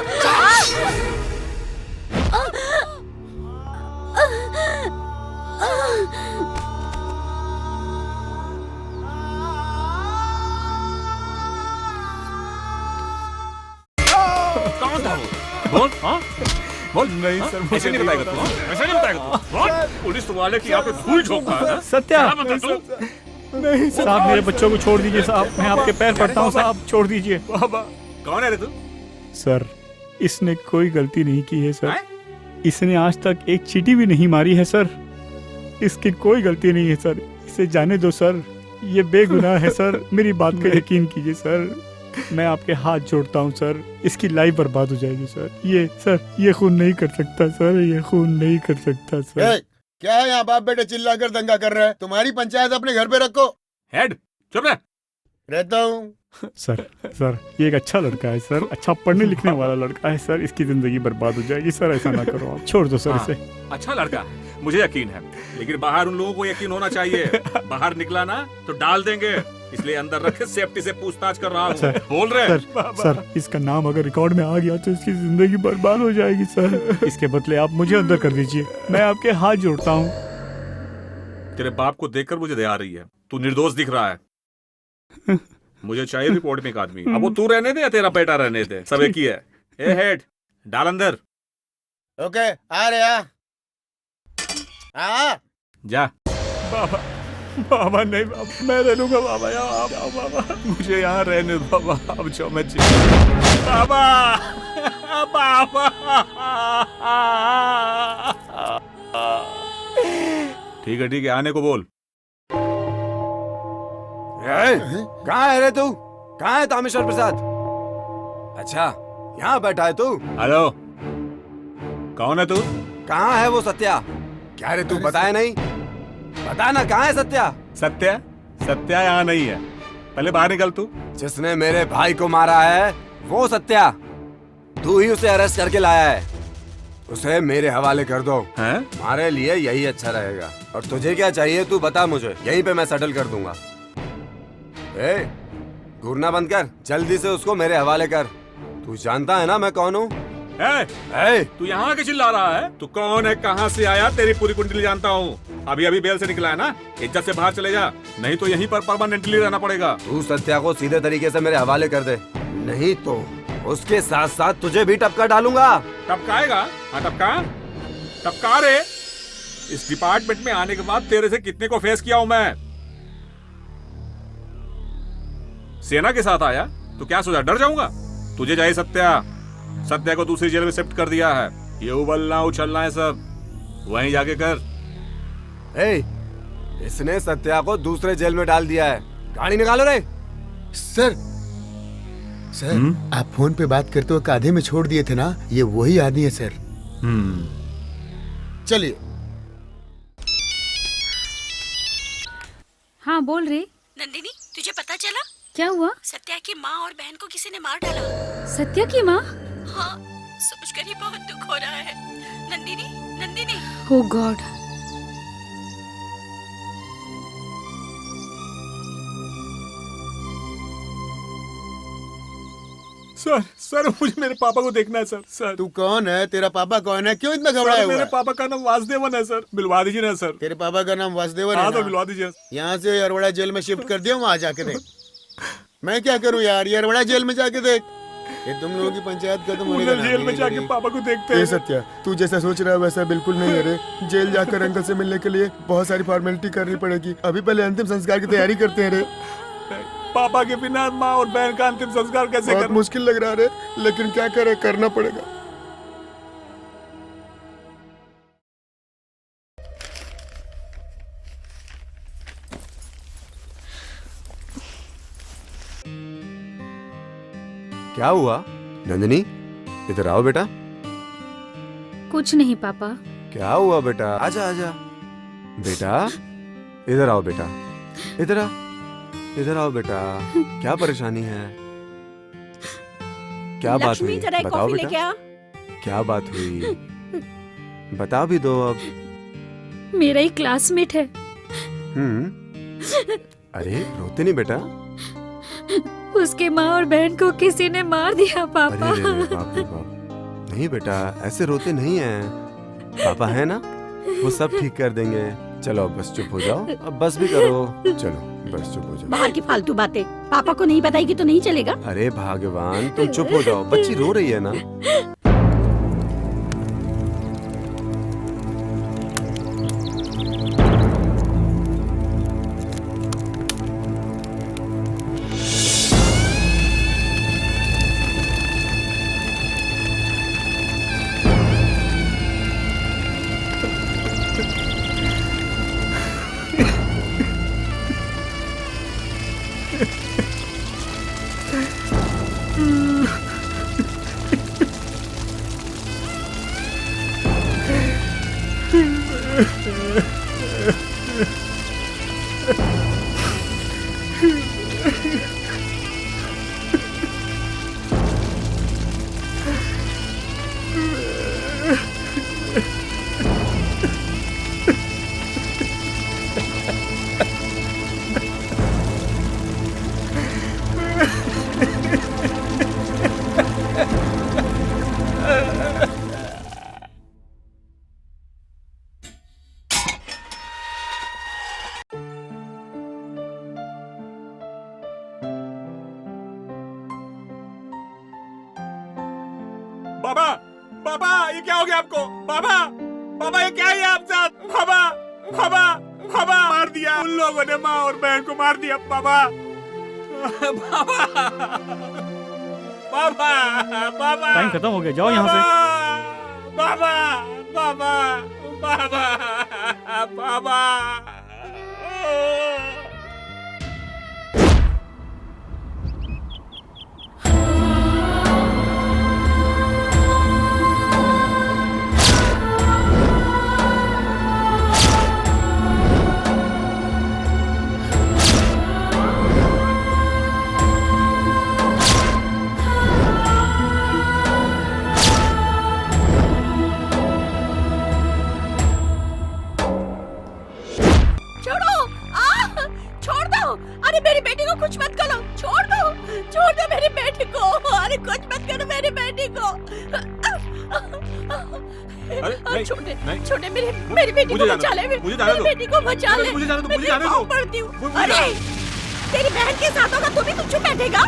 कौन था वो? बोल। हाँ बोल। नहीं सर, ऐसे नहीं बताएगा तू। ऐसे नहीं बताएगा तू। बोल। पुलिस वाले की यहाँ पे धूल झोंकता है ना? सत्या। क्या बता तू? नहीं साहब, मेरे बच्चों को छोड़ दीजिए साहब, मैं आपके पैर पड़ता हूँ साहब, छोड़ दीजिए। बाबा कौन है रे तू? सर, इसने कोई गलती नहीं की है सर। हैं? इसने आज तक एक चींटी भी नहीं मारी है सर। इसकी कोई गलती नहीं है सर, इसे जाने दो सर, ये बेगुनाह है सर। मेरी बात का यकीन कीजिए सर, मैं आपके हाथ जोड़ता हूँ सर, इसकी लाइफ बर्बाद हो जाएगी सर। ये खून नहीं कर सकता सर, ये खून नहीं कर सकता सर। क्या है यहाँ बाप बेटे चिल्लाकर दंगा कर रहे हैं? तुम्हारी पंचायत अपने घर पे रखो। हेड चुप रह। रहता हूँ। सर ये एक अच्छा लड़का है सर, अच्छा पढ़ने लिखने वाला लड़का है सर, इसकी जिंदगी बर्बाद हो जाएगी सर, ऐसा ना करो आप, छोड़ दो सर हाँ, इसे। अच्छा लड़का मुझे यकीन है, लेकिन बाहर उन लोगों को यकीन होना चाहिए। बाहर निकला ना तो डाल देंगे, इसलिए अंदर रखे सेफ्टी से पूछताछ कर रहा हूँ। बोल रहे सर इसका नाम अगर रिकॉर्ड में आ गया तो इसकी जिंदगी बर्बाद हो जाएगी सर। इसके बदले आप मुझे अंदर कर दीजिए, मैं आपके हाथ जोड़ता हूँ। तेरे बाप को देखकर मुझे दया आ रही है, तू निर्दोष दिख रहा है। मुझे चाहिए रिपोर्ट में एक आदमी। अब वो तू रहने दे या तेरा बेटा रहने दे, सब एक ही है। ए हेड डाल अंदर। ओके आ रहे आ जा। बाबा नहीं बाबा, मैं रह लूंगा बाबा, यहाँ आप जाओ बाबा, मुझे यहाँ रहने दो बाबा, अब जाओ मैं बाबा बाबा। ठीक है आने को बोल। कहाँ है रे तू? कहाँ है तामेश्वर प्रसाद? अच्छा यहाँ बैठा है तू? हेलो कौन है तू? कहाँ है वो सत्या? क्या रे तू बताया नहीं? बता ना कहाँ है सत्या? सत्या यहाँ नहीं है, पहले बाहर निकल तू। जिसने मेरे भाई को मारा है वो सत्या, तू ही उसे अरेस्ट करके लाया है, उसे मेरे हवाले कर दो। हैं? हमारे लिए यही अच्छा रहेगा। और तुझे क्या चाहिए तू बता मुझे, यहीं पे मैं सेटल कर दूंगा। घूरना बंद कर, जल्दी से उसको मेरे हवाले कर। तू जानता है ना मैं कौन हूँ? तू यहाँ के चिल्ला रहा है? तू कौन है, कहाँ से आया, तेरी पूरी कुंडली जानता हूँ। अभी बेल से निकला है ना, इज्जत से बाहर चले जा, नहीं तो यहीं पर परमानेंटली रहना पड़ेगा। तू सत्या को सीधे तरीके से मेरे हवाले कर दे, नहीं तो उसके साथ साथ तुझे भी टपका डालूंगा। टपकाएगा? हाँ टपका रे। इस डिपार्टमेंट में आने के बाद तेरे से कितने को फेस किया हूँ मैं। सेना के साथ आया तो क्या सोचा डर जाऊंगा? तुझे चाहिए सत्या को दूसरी जेल में शिफ्ट कर दिया है। ये उबलना उछलना है सब वहीं जाके कर। इसने सत्या को दूसरे जेल में डाल दिया है, गाड़ी निकालो रे। सर आप फोन पे बात करते हुए कांधे में छोड़ दिए थे ना, ये वही आदमी है सर। चलिए। हाँ बोल रे। नंदिनी तुझे पता चला? क्या हुआ? सत्या की माँ और बहन को किसी ने मार डाला। सत्या की माँ? हाँ, सोचकर ही बहुत दुख हो रहा है। नंदिनी ओह गॉड। सर मुझे मेरे पापा को देखना है सर। तू कौन है? तेरा पापा कौन है? क्यों इतना घबराया हुआ मेरे है? पापा का नाम वासुदेवन है सर, मिलवा दीजिए ना सर। तेरे पापा का नाम वासुदेवन है हाँ ना? तो मिलवा दीजिए। यहाँ से अरवड़ा जेल में शिफ्ट कर दिया, वहाँ जाके देख। मैं क्या करूँ यार, ये अरवड़ा जेल में जाके देख। ये तुम लोगों की पंचायत खत्म होने का उधर नाम जेल ही में नहीं जाके ले रही। पापा को देखते ये हैं। सत्या, तू जैसा सोच रहा है वैसा बिल्कुल नहीं है रे। जेल जाकर अंकल से मिलने के लिए बहुत सारी फॉर्मेलिटी करनी पड़ेगी। अभी पहले अंतिम संस्कार की तैयारी करते हैं रे। पापा के बिना माँ और बहन का अंतिम संस्कार कैसे बहुत करूं? मुश्किल लग रहा है रे, लेकिन क्या करे, करना पड़ेगा। क्या हुआ नंदिनी? इधर आओ बेटा। कुछ नहीं पापा। क्या हुआ बेटा? आजा आजा बेटा, इधर आओ बेटा, इधर आ, इधर आओ बेटा। क्या परेशानी है? क्या बात हुई? बताओ बेटा, क्या बात हुई? बता भी दो अब। मेरा ही क्लासमेट है। अरे रोते नहीं बेटा। उसके माँ और बहन को किसी ने मार दिया पापा। अरे रे रे, बाप रे बाप। नहीं बेटा, ऐसे रोते नहीं हैं। पापा है ना, वो सब ठीक कर देंगे। चलो अब बस चुप हो जाओ, अब बस भी करो। चलो बस चुप हो जाओ। बाहर की फालतू बातें पापा को नहीं बताएगी तो नहीं चलेगा। अरे भगवान, तुम चुप हो जाओ, बच्ची रो रही है ना। बाबा, बाबा, ये क्या हो गया आपको? बाबा, बाबा, ये क्या है आप साथ? बाबा, बाबा, बाबा, मार दिया उन लोगों ने, माँ और बहन को मार दिया। बाबा, बाबा, बाबा, बाबा। टाइम खत्म हो गया, जाओ यहाँ से। बाबा, बाबा, बाबा, बाबा। अरे मेरी बेटी को कुछ मत करो, छोड़ दो मेरी बेटी को। अरे कुछ मत करो मेरी बेटी को। छोटे मेरी बेटी को बचा ले, मेरी बेटी को बचा ले। मैं पढ़ती हूँ। अरे तेरी बहन के साथ होगा तो भी तू चुप बैठेगा?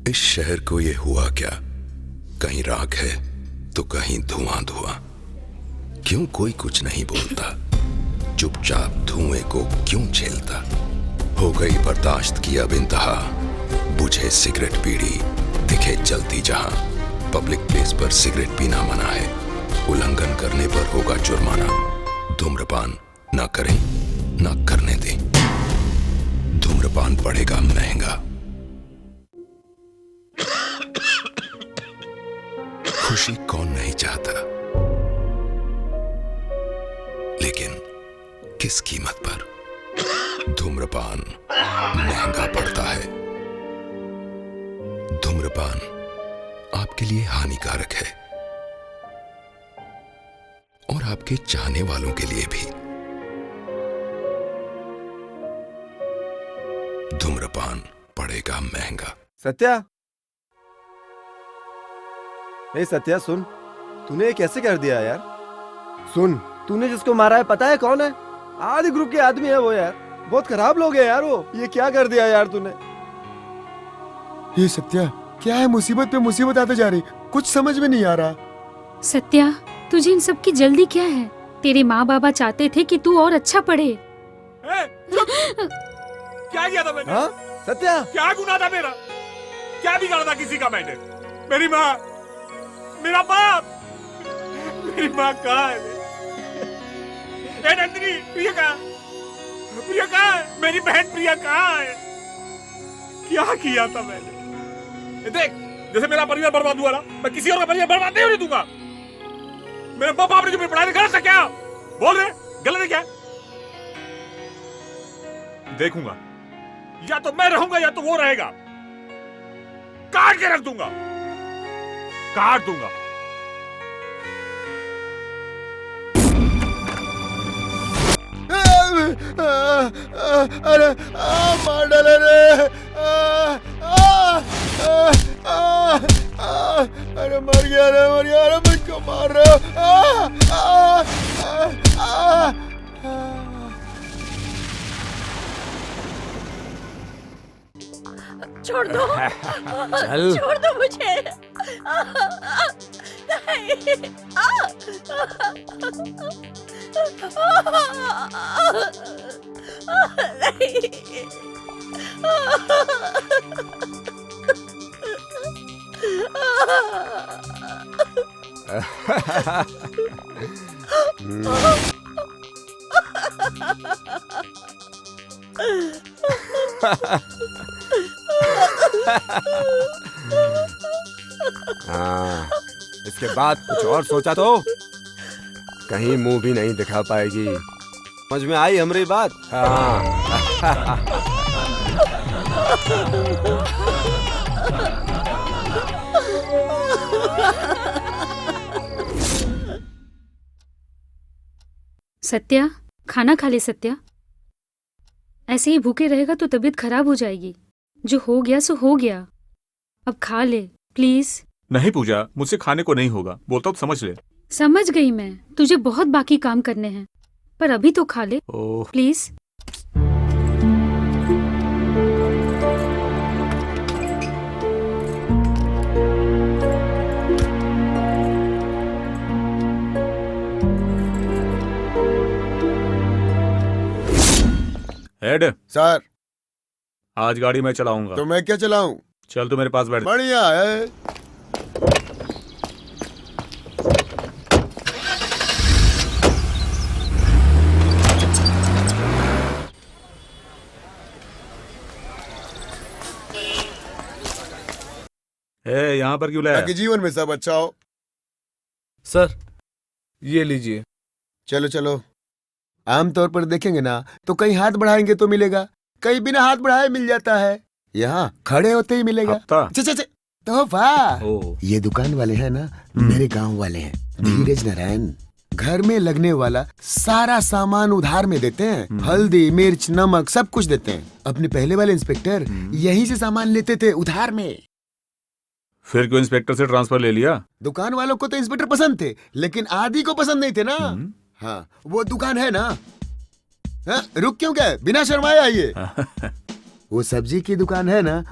इस शहर को ये हुआ क्या, कहीं राख है तो कहीं धुआं धुआं। क्यों कोई कुछ नहीं बोलता, चुपचाप धुएं को क्यों झेलता। हो गई बर्दाश्त की अब इंतहा, बुझे सिगरेट बीड़ी दिखे जलती जहां। पब्लिक प्लेस पर सिगरेट पीना मना है, उल्लंघन करने पर होगा जुर्माना। धूम्रपान ना करें ना करने दें, धूम्रपान पड़ेगा महंगा। खुशी कौन नहीं चाहता, लेकिन किस कीमत पर। धूम्रपान महंगा पड़ता है। धूम्रपान आपके लिए हानिकारक है और आपके चाहने वालों के लिए भी। धूम्रपान पड़ेगा महंगा। सत्या, ए सत्या सुन, तूने ये कैसे कर दिया यार। सुन, तूने जिसको मारा है पता है कौन है? आधे ग्रुप के आदमी है वो यार, बहुत खराब लोग हैं यार वो। ये क्या कर दिया यार तूने। ये सत्या क्या है, मुसीबत पे मुसीबत आते जा रही, कुछ समझ में नहीं आ रहा। सत्या, तुझे इन सब की जल्दी क्या है? तेरे माँ बाबा चाहते थे कि तू और अच्छा पढ़े। क्या किया था मैंने? हाँ सत्या, क्या गुनाह था मेरा? क्या बिगाड़ा था किसी का मैंने? मेरी माँ, मेरा बाप, मेरी माँ कहाँ है? ए नंदिनी, प्रिया कहाँ? प्रिया कहाँ है? मेरी बहन प्रिया कहाँ है? क्या किया था मैंने? ये देख, जैसे मेरा परिवार बर्बाद हुआ ना, मैं किसी और का परिवार बर्बाद नहीं होने दूंगा। मेरे माँ बाप ने जो मेरी पढ़ाई गलत है क्या? बोल रहे गलत है क्या? देखूंगा, या तो मैं रहूंगा या तो वो रहेगा। काट के रख दूंगा, काट दूंगा। अरे मार डाला रे। अरे मर गया रे, मर गया रे, मुझको मार रहे हो। छोड़ दो, चल। छोड़ दो मुझे। हाँ, इसके बाद कुछ और सोचा तो कहीं मुंह भी नहीं दिखा पाएगी। समझ में आई हमारी बात? हाँ। सत्या, खाना खा ले सत्या। ऐसे ही भूखे रहेगा तो तबीयत खराब हो जाएगी। जो हो गया सो हो गया, अब खा ले प्लीज। नहीं पूजा, मुझसे खाने को नहीं होगा, बोलता हूँ तो समझ ले। समझ गई मैं, तुझे बहुत बाकी काम करने हैं, पर अभी तो खा ले प्लीज। हेड सर, आज गाड़ी मैं चलाऊंगा। तो मैं क्या चलाऊं? चल तू मेरे पास बैठ। बढ़िया है। यहाँ पर क्यों लाया? ताकि जीवन में सब अच्छा हो। सर ये लीजिए। चलो चलो, आमतौर पर देखेंगे ना तो कहीं हाथ बढ़ाएंगे तो मिलेगा, कहीं बिना हाथ बढ़ाए मिल जाता है, यहाँ खड़े होते ही मिलेगा। तो वाह, ये दुकान वाले हैं ना, मेरे गांव वाले हैं, धीरज नारायण। घर में लगने वाला सारा सामान उधार में देते हैं, हल्दी मिर्च नमक सब कुछ देते हैं। अपने पहले वाले इंस्पेक्टर यहीं से सामान लेते थे उधार में। फिर क्यों इंस्पेक्टर से ट्रांसफर ले लिया? दुकान वालों को तो इंस्पेक्टर पसंद थे, लेकिन आदि को पसंद नहीं थे ना। हाँ, वो दुकान है ना। हाँ, रुक क्यों गए, बिना शर्माए आइए। वो सब्जी की दुकान है ना,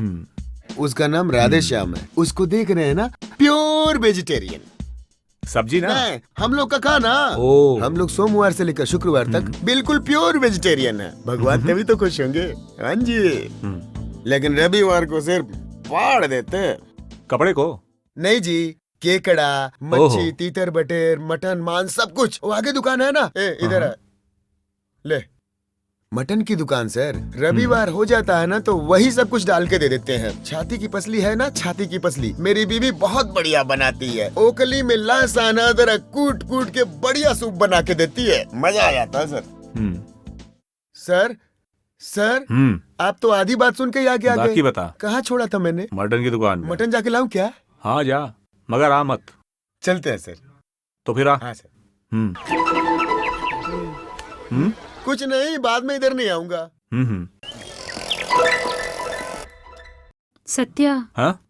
उसका नाम राधे श्याम है। उसको देख रहे हैं ना, प्योर वेजिटेरियन। सब्जी ना? नहीं, हम लोग का खाना। ओ। हम लोग सोमवार से लेकर शुक्रवार तक बिल्कुल प्योर वेजिटेरियन है। भगवान तभी तो खुश होंगे। हाँ जी। लेकिन रविवार को सिर्फ फाड़ देते हैं। कपड़े को? नहीं जी, केकड़ा, मच्छी, तीतर बटेर, मटन, मांस सब कुछ। वो आगे दुकान है ना, इधर है। ले, मटन की दुकान सर। रविवार हो जाता है ना तो वही सब कुछ डाल के दे देते हैं। छाती की पसली है ना, छाती की पसली मेरी बीवी बहुत बढ़िया बनाती है। ओकली में लहसुन अदरक कूट कूट के बढ़िया सूप बना के देती है। मजा आ जाता है सर। सर आप तो आधी बात सुन के ही आगे आ गए। बाकी बता। कहाँ छोड़ा था मैंने? मटन की दुकान में। मटन जाके लाऊं क्या? हाँ जा, मगर आ मत। चलते हैं सर। तो फिर आ। हाँ सर। कुछ नहीं, बाद में इधर नहीं आऊंगा। सत्या। हाँ?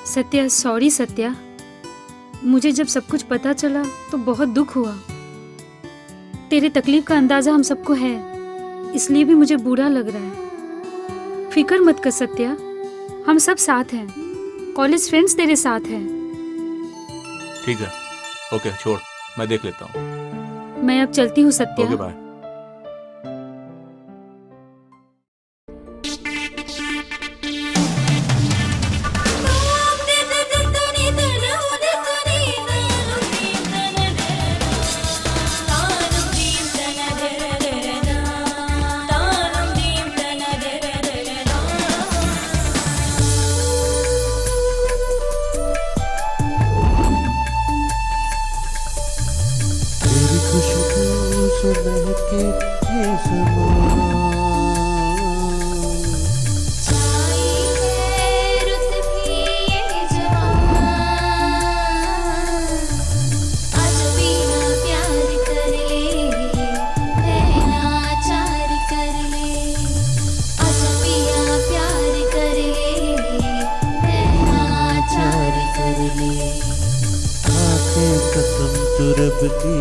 सत्या, सॉरी सत्या। मुझे जब सब कुछ पता चला तो बहुत दुख हुआ। तेरे तकलीफ का अंदाजा हम सबको है, इसलिए भी मुझे बुरा लग रहा है। फिक्र मत कर सत्या, हम सब साथ हैं। कॉलेज फ्रेंड्स तेरे साथ हैं। ठीक है, ओके छोड़, मैं देख लेता हूँ। मैं अब चलती हूँ सत्या। Okay bye. तेरी खुशबू से महके ये समा। कसम तू रब की,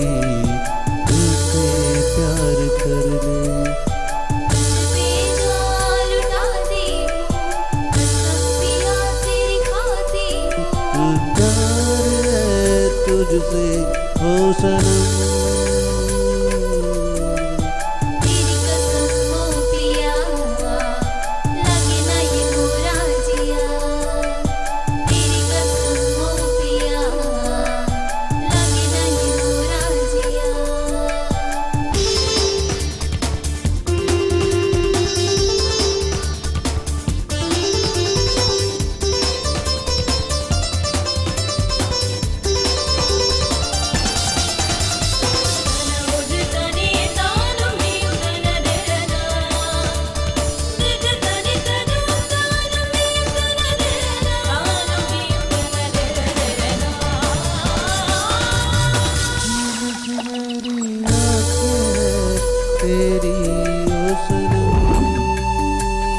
दिल से प्यार कर ले। तू प्यार है तुझसे हो सनम। तेरी ओ सनम,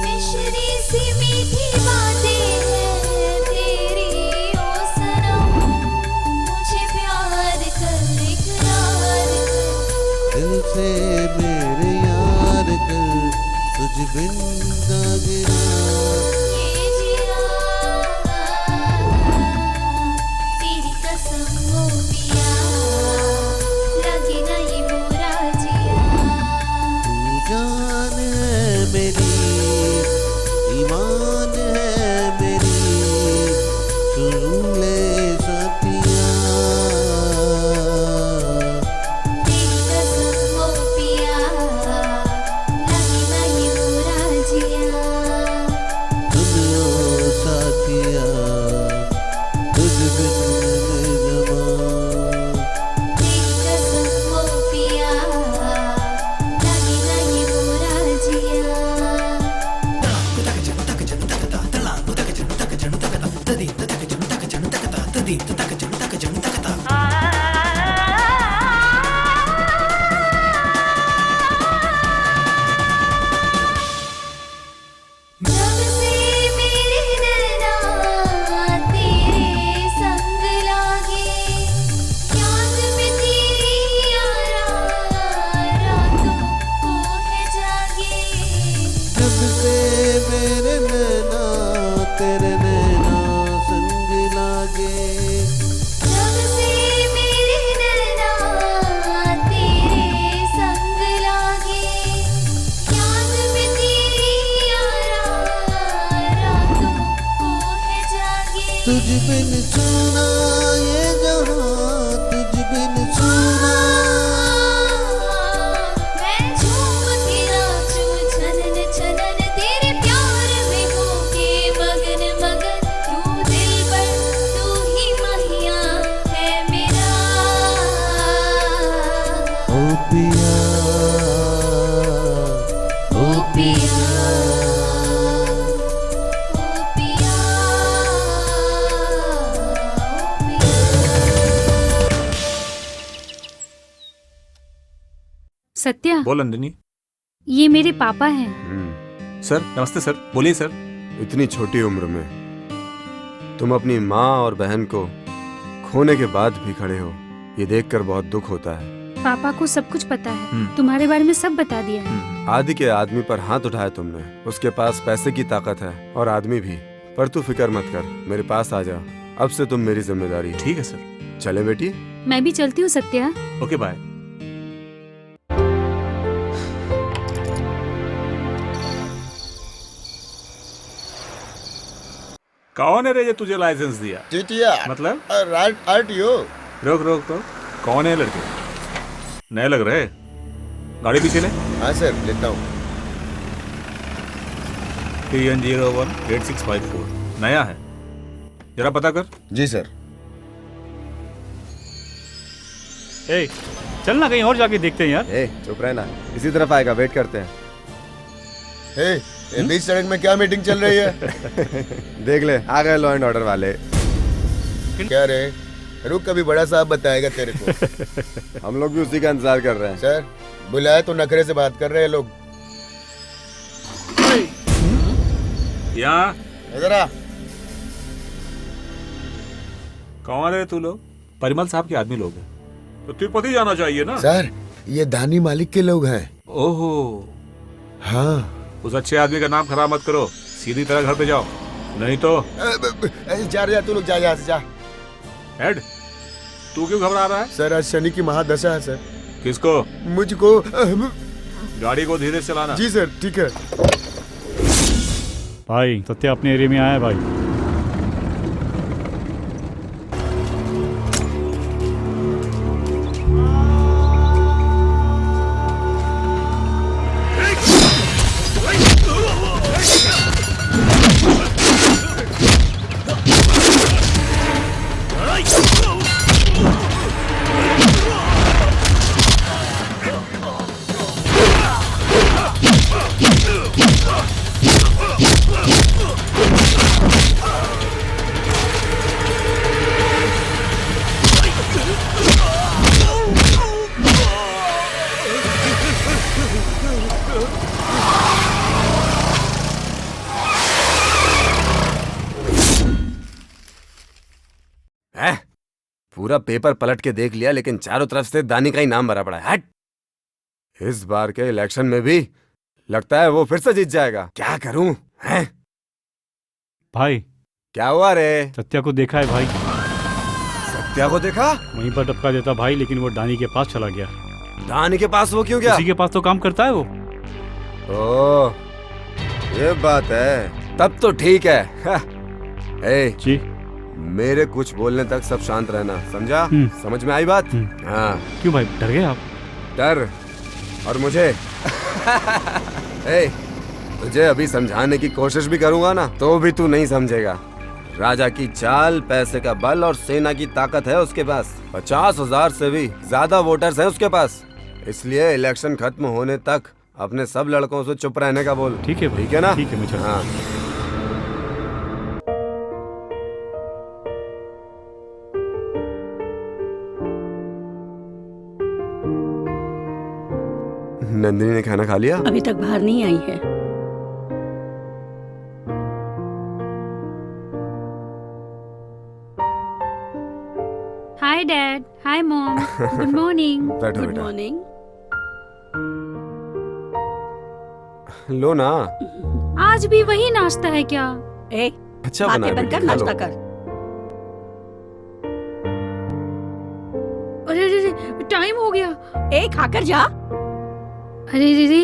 मिश्री सी मीठी बातें हैं तेरी ओ सनम। मुझे प्यार कर इकरार कर, दिल से मेरे यार कर, तुझ बिन ना गिरा। ये जिया तेरी कसम हो पिया, लगे ना ये बुरा जिया। तू जान है मेरी, ईमान है मेरी, सुन ले साथिया। तेरी कसम हो पिया, लगे ना ये बुरा जिया। सुन लो साथिया, तुझ बिन मैं जमा। तेरी कसम हो पिया, लगे ना ये बुरा जिया। से मेरे नैना तेरे नैना संग लागे, जब से मेरे नैना तेरे संग लागे, याद में तेरी यारा रातों को है जागे। तुझ बिन सुना ये जहां, तुझ बिन सुना मैं झूम के नाचूं छनन छनन, तेरे प्यार में होके मगन मगन। तू दिलबर तू ही महिया है मेरा, ओ पिया, ओ पिया, ओ पिया, ओ पिया। सत्या, बोल नंदिनी। ये मेरे पापा हैं। सर नमस्ते सर, बोलिए सर। इतनी छोटी उम्र में तुम अपनी माँ और बहन को खोने के बाद भी खड़े हो, ये देखकर बहुत दुख होता है। पापा को सब कुछ पता है, तुम्हारे बारे में सब बता दिया है। आदि के आदमी पर हाथ उठाया तुमने, उसके पास पैसे की ताकत है और आदमी भी, पर तू फिक्र मत कर, मेरे पास आ जा, अब से तुम मेरी जिम्मेदारी है। ठीक है सर। चले बेटी। मैं भी चलती हूँ सत्या। Okay bye. कौन है रे जो तुझे लाइसेंस दिया? टीटिया मतलब? आरटीओ। रोक रोक रोक, कौन है लड़के? नए लग रहे, गाड़ी पीछे ले। हाँ सर लेता हूँ। TN018654 नया है, जरा पता कर। जी सर। ए, चल ना कहीं और जाके देखते हैं यार। ए चुप रहना, इसी तरफ आएगा, वेट करते हैं। ये बीच सड़क में क्या मीटिंग चल रही है? देख ले, आ गए लॉ एंड ऑर्डर वाले। क्या रे, रुक कभी बड़ा साहब बताएगा तेरे को। हम लोग भी उसी का इंतजार कर रहे हैं। सर बुलाए तो नखरे से बात कर रहे हैं लोग। यहाँ इधर आ। कौन है तू लोग? परिमल साहब के आदमी लोग हैं, तो तिरुपति जाना चाहिए ना। सर ये दानी मालिक के लोग हैं। ओहो, हाँ। उस अच्छे आदमी का नाम खराब मत करो, सीधी तरह घर पे जाओ, नहीं तो। जा तू लोग, जा यहाँ से जा। हेड, तू क्यों घबरा रहा है? सर आज शनि की महादशा है सर। किसको? मुझको। गाड़ी को धीरे से चलाना। जी सर ठीक है। भाई सत्या अपने एरिया में आया है भाई। पूरा पेपर पलट के देख लिया, लेकिन चारों तरफ से दानी का ही नाम भरा पड़ा है। हट! इस बार के इलेक्शन में भी लगता है वो फिर से जीत जाएगा। क्या करूं? हैं? भाई क्या हुआ रे? सत्या को देखा है भाई। सत्या को देखा? वहीं पर टपका देता भाई, लेकिन वो डानी के पास चला गया। दानी के पास वो क्यों गया? उसी के पास तो काम करता है वो। ओह, ये बात है, तब तो ठीक है। ए, जी मेरे कुछ बोलने तक सब शांत रहना, समझा? समझ में आई बात? हाँ। क्यों भाई, डर गए आप? डर और मुझे ए, तुझे अभी समझाने की कोशिश भी करूंगा ना, तो भी तू नहीं समझेगा। राजा की चाल, पैसे का बल और सेना की ताकत है उसके पास। 50,000 से भी ज्यादा वोटर्स हैं उसके पास। इसलिए इलेक्शन खत्म होने तक अपने सब लड़कों से चुप रहने का बोल। ठीक है, ठीक है ना? ठीक है, मुझे। हाँ। नंदिनी ने खाना खा लिया? अभी तक बाहर नहीं आई है। Hi dad, hi mom, good morning. बैठो गुड बेटा। मॉर्निंग। लो ना। आज भी वही नाश्ता है क्या? ए, अच्छा बना है बातें बेटी, बनकर खा लो। नाश्ता कर। अरे अरे टाइम हो गया। ए, खाकर जा। अरे रे रे,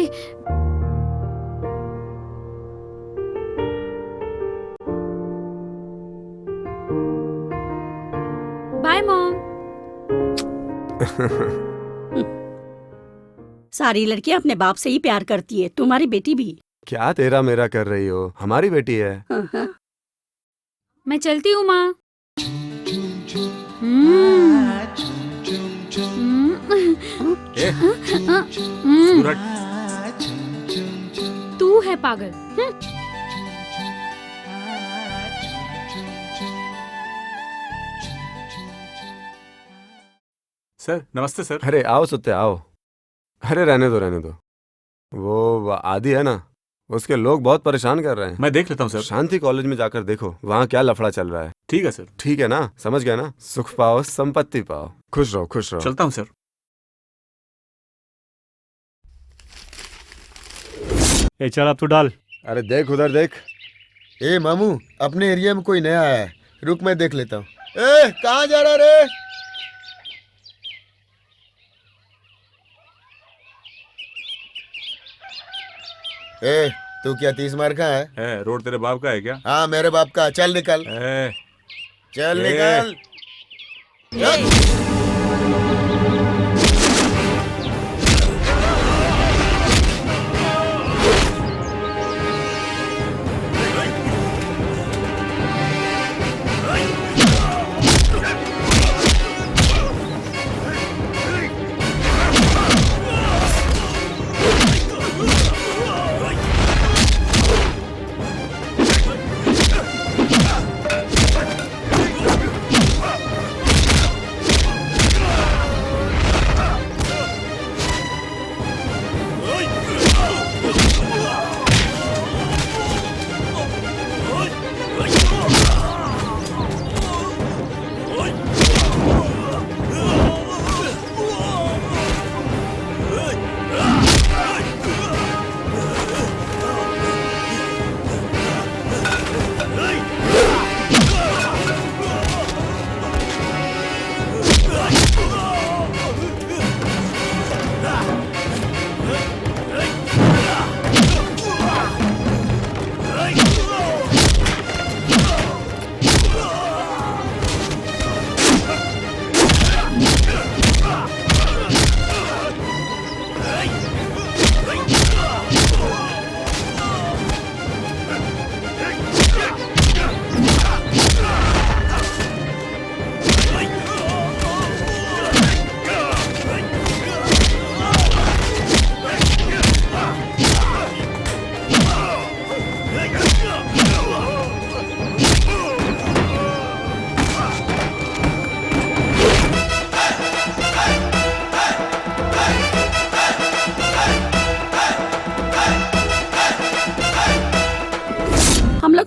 बाय मॉम। सारी लड़कियां अपने बाप से ही प्यार करती है, तुम्हारी बेटी भी। क्या तेरा मेरा कर रही हो, हमारी बेटी है। हाँ, हाँ। मैं चलती हूँ माँ। ए, सूरज, तू है पागल। सर नमस्ते सर। अरे आओ सुत्ते आओ। अरे रहने दो रहने दो। वो आदि है ना, उसके लोग बहुत परेशान कर रहे हैं। मैं देख लेता हूँ सर। शांति कॉलेज में जाकर देखो, वहाँ क्या लफड़ा चल रहा है। ठीक है सर। ठीक है ना, समझ गए ना। सुख पाओ संपत्ति पाओ, खुश रहो खुश रहो। चलता हूँ सर। ए चल अब तू डाल। अरे देख उधर देख। ए मामू, अपने एरिया में कोई नया आया है, रुक मैं देख लेता हूँ। ए कहाँ जा रहा रे? ए तू क्या 30 मार का है? रोड तेरे बाप का है क्या? हाँ मेरे बाप का। चल निकल, चल निकल। चल।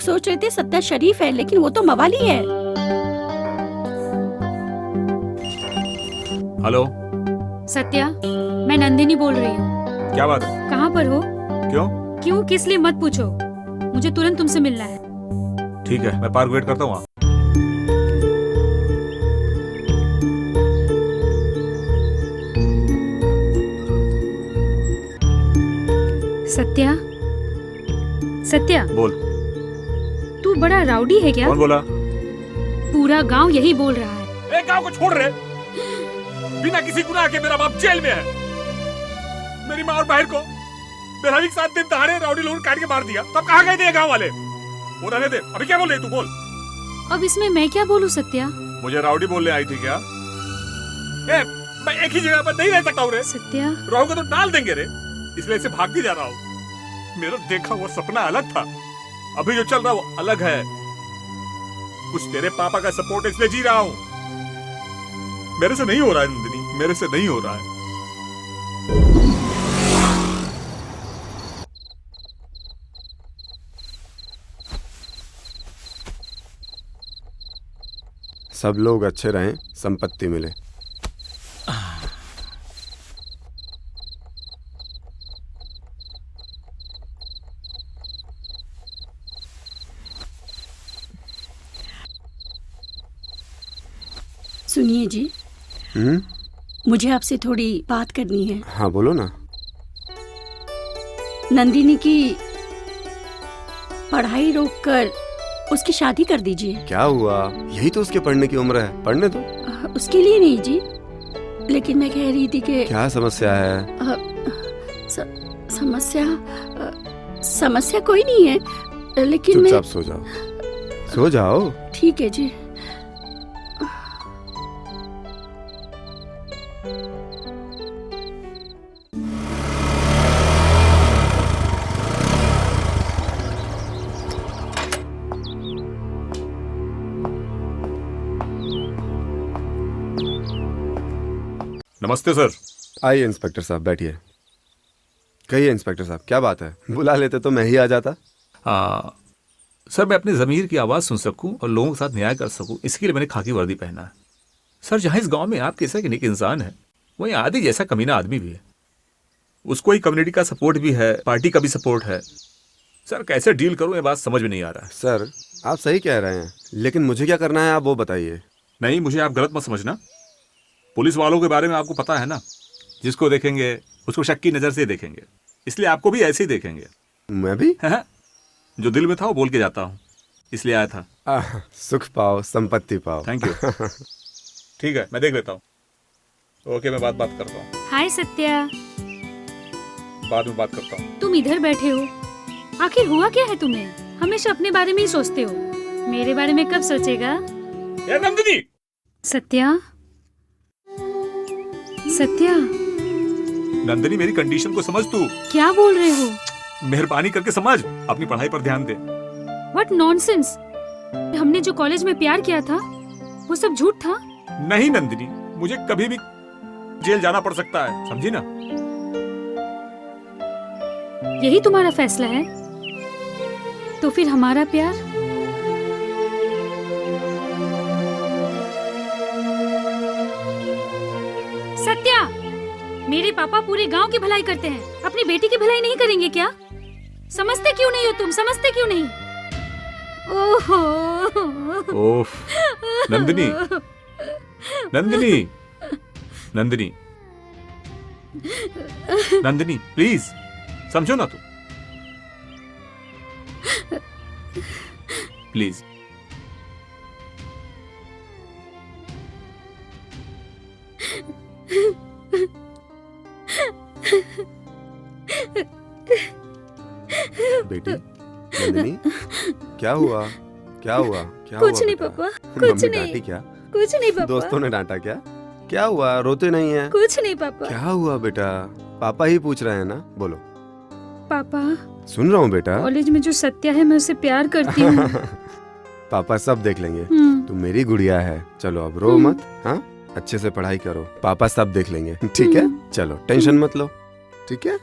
सोच रहे थे सत्या शरीफ है, लेकिन वो तो मवाली है। हेलो सत्या, मैं नंदिनी बोल रही हूँ। क्या बात है? कहाँ पर हो? क्यों? क्यों किस लिए मत पूछो, मुझे तुरंत तुमसे मिलना है। ठीक है, मैं पार्क वेट करता हूँ। सत्या, सत्या बोल। तू बड़ा राउडी है क्या? कौन बोला? पूरा गांव यही बोल रहा है। गांव को छोड़ रहे, बिना किसी गुनाह के मेरा बाप जेल में है। मेरी माँ और बहन को मेरा भी 7 दिन दहाड़े राउडी लोग काट के मार दिया। तब कहाँ गए थे गांव वाले? वो रहने दे। अभी क्या बोल रही तू? बोल। अब इसमें मैं क्या बोलूं सत्या? मुझे राउडी बोलने आई थी क्या? मैं एक ही जगह पर नहीं रह सकता हूँ रे। सत्या, रहूंगा तो डाल देंगे रे, इसलिए से भाग भी जा रहा हूँ। मेरा देखा वो सपना अलग था, अभी जो चल रहा वो अलग है। कुछ तेरे पापा का सपोर्ट इसलिए जी रहा हूँ। मेरे से नहीं हो रहा है नंदिनी, मेरे से नहीं हो रहा है। सब लोग अच्छे रहें, संपत्ति मिले। सुनिए जी, हम्म? मुझे आपसे थोड़ी बात करनी है। हाँ बोलो ना। नंदिनी की पढ़ाई रोककर उसकी शादी कर दीजिए। क्या हुआ? यही तो उसके पढ़ने की उम्र है, पढ़ने दो। उसके लिए नहीं जी, लेकिन मैं कह रही थी कि क्या समस्या है? समस्या कोई नहीं है, लेकिन मैं चुपचाप सो जाओ, सो जाओ। ठीक है जी। नमस्ते सर। आइए इंस्पेक्टर साहब, बैठिए। कहिए इंस्पेक्टर साहब, क्या बात है? बुला लेते तो मैं ही आ जाता। सर, मैं अपनी ज़मीर की आवाज़ सुन सकूं और लोगों के साथ न्याय कर सकूं, इसके लिए मैंने खाकी वर्दी पहना है। सर, जहां इस गांव में आप कैसा कि नेक इंसान है, वहीं आदि जैसा कमीना आदमी भी है। उसको ही कम्युनिटी का सपोर्ट भी है, पार्टी का भी सपोर्ट है। सर, कैसे डील करूं ये बात समझ में नहीं आ रहा है। सर, आप सही कह रहे हैं, लेकिन मुझे क्या करना है आप वो बताइए। नहीं, मुझे आप गलत मत समझना। पुलिस वालों के बारे में आपको पता है ना, जिसको देखेंगे उसको शक की नज़र से देखेंगे, इसलिए आपको भी ऐसे ही देखेंगे। मैं भी? जो दिल में था वो बोल के जाता हूँ, इसलिए आया था। सुख पाओ, संपत्ति पाओ। Thank you. ठीक है, मैं देख लेता हूँ। ओके, मैं बात करता हूँ। हाय सत्या। बाद में बात करता हूँ। तुम इधर बैठे हो, आखिर हुआ क्या है तुम्हें? हमेशा अपने बारे में ही सोचते हो, मेरे बारे में कब सोचेगा? ये नंदिनी! सत्या, सत्या। नंदिनी, मेरी कंडीशन को समझ तू। क्या बोल रहे हो? मेहरबानी करके समझ, अपनी पढ़ाई पर ध्यान दे। What nonsense! हमने जो कॉलेज में प्यार किया था वो सब झूठ था। नहीं नंदिनी, मुझे कभी भी जेल जाना पड़ सकता है, समझी ना? यही तुम्हारा फैसला है? तो फिर हमारा प्यार? सत्या, मेरे पापा पूरे गांव की भलाई करते हैं, अपनी बेटी की भलाई नहीं करेंगे क्या? समझते क्यों नहीं हो तुम? समझते क्यों नहीं? ओफ, नंदिनी, नंदिनी, नंदिनी, नंदिनी, प्लीज समझो ना तू, प्लीज। बेटी नंदिनी, क्या हुआ? क्या हुआ? क्या कुछ हुआ नहीं बेटा? पापा, मम्मी कुछ नहीं। डांटी क्या? कुछ नहीं पापा। दोस्तों ने डांटा क्या? क्या हुआ? रोते नहीं है? कुछ नहीं पापा। क्या हुआ बेटा? पापा ही पूछ रहे हैं ना, बोलो। पापा, सुन रहा हूँ बेटा। कॉलेज में जो सत्या है मैं उससे प्यार करती हूँ। पापा सब देख लेंगे, हम्म। तुम मेरी गुड़िया है। चलो अब रो मत, हाँ? अच्छे से पढ़ाई करो, पापा सब देख लेंगे, ठीक है? चलो टेंशन मत लो, ठीक है?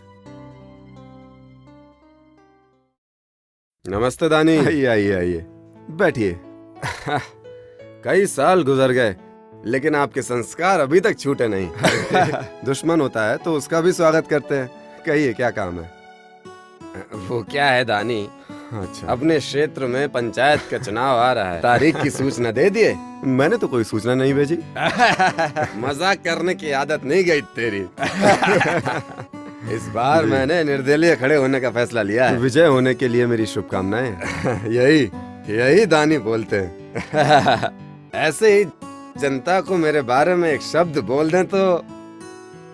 नमस्ते दानी। आइए आइए आइए, बैठिए। कई साल गुजर गए, लेकिन आपके संस्कार अभी तक छूटे नहीं। दुश्मन होता है तो उसका भी स्वागत करते हैं। कहिए क्या काम है? वो क्या है दानी, अच्छा, अपने क्षेत्र में पंचायत का चुनाव आ रहा है, तारीख की सूचना दे दिए? मैंने तो कोई सूचना नहीं भेजी। मजाक करने की आदत नहीं गई तेरी। इस बार मैंने निर्दलीय खड़े होने का फैसला लिया है। विजय होने के लिए मेरी शुभकामनाएं। यही दानी बोलते हैं। ऐसे ही जनता को मेरे बारे में एक शब्द बोल दें तो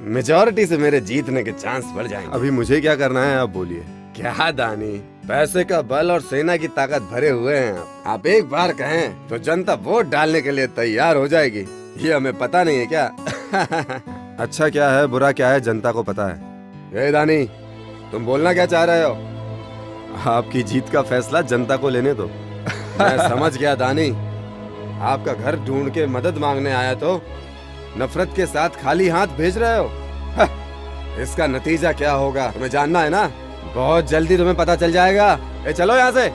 मेजॉरिटी से मेरे जीतने के चांस बढ़ जाएंगे। अभी मुझे क्या करना है आप बोलिए। क्या दानी, पैसे का बल और सेना की ताकत भरे हुए हैं आप एक बार कहें तो जनता वोट डालने के लिए तैयार हो जाएगी। ये हमें पता नहीं है क्या? अच्छा क्या है, बुरा क्या है, जनता को पता है। ये दानी, तुम बोलना क्या चाह रहे हो? आपकी जीत का फैसला जनता को लेने दो। मैं समझ गया दानी, आपका घर ढूंढ के मदद मांगने आया तो नफरत के साथ खाली हाथ भेज रहे हो। इसका नतीजा क्या होगा तुम्हें जानना है ना? बहुत जल्दी तुम्हें पता चल जाएगा। चलो यहाँ से।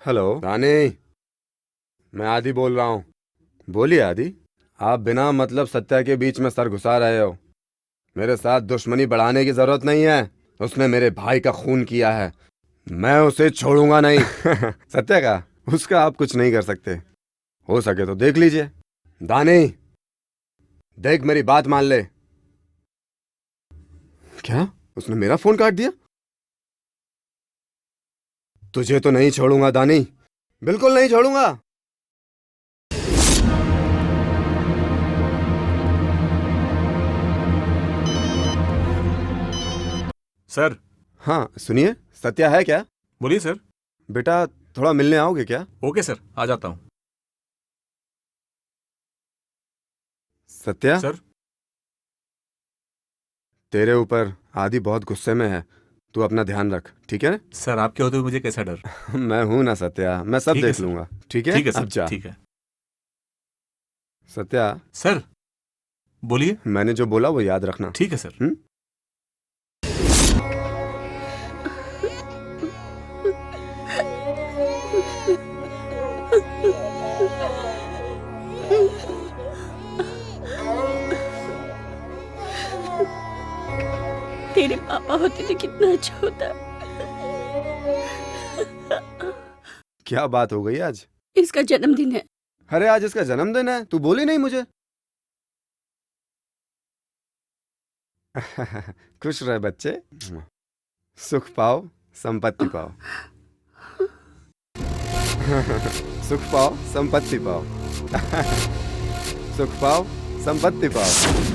हेलो रानी, मैं आदि बोल रहा हूँ। बोलिए आदि। आप बिना मतलब सत्या के बीच में सर घुसा रहे हो। मेरे साथ दुश्मनी बढ़ाने की जरूरत नहीं है। उसने मेरे भाई का खून किया है, मैं उसे छोड़ूंगा नहीं। सत्या का, उसका आप कुछ नहीं कर सकते। हो सके तो देख लीजिए। दानी देख, मेरी बात मान ले। क्या? उसने मेरा फोन काट दिया? तुझे तो नहीं छोड़ूंगा दानी, बिल्कुल नहीं छोड़ूंगा। सर। हाँ सुनिए, सत्या है क्या? बोलिए सर। बेटा थोड़ा मिलने आओगे क्या? ओके सर, आ जाता हूँ। सत्या सर। तेरे ऊपर आदि बहुत गुस्से में है, तू अपना ध्यान रख, ठीक है? सर आपके होते हुए मुझे कैसा डर? मैं हूं ना सत्या, मैं सब देख लूंगा, ठीक है? ठीक है अब जा। सर, ठीक है। सत्या। सर बोलिए। मैंने जो बोला वो याद रखना। ठीक है सर। तेरे पापा होते तो कितना अच्छा होता। क्या बात हो गई आज? इसका जन्मदिन है। अरे आज इसका जन्मदिन है, तू बोली नहीं मुझे। खुश रहे बच्चे, सुख पाओ संपत्ति पाओ। सुख पाओ संपत्ति पाओ। सुख पाओ संपत्ति पाओ।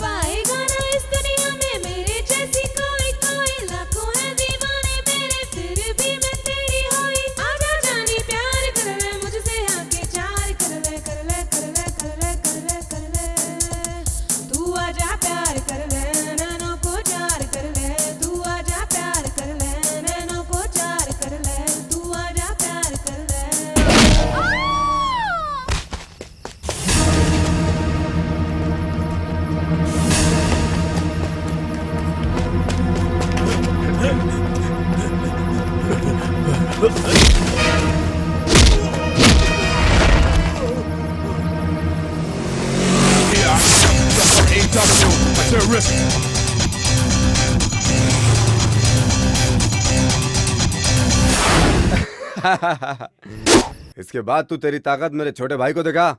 पाएगा ना इस दुनिया में मेरे जैसी कोई कोई, लाखों है दीवाने इसके बाद तू तेरी ताकत मेरे छोटे भाई को दिखा।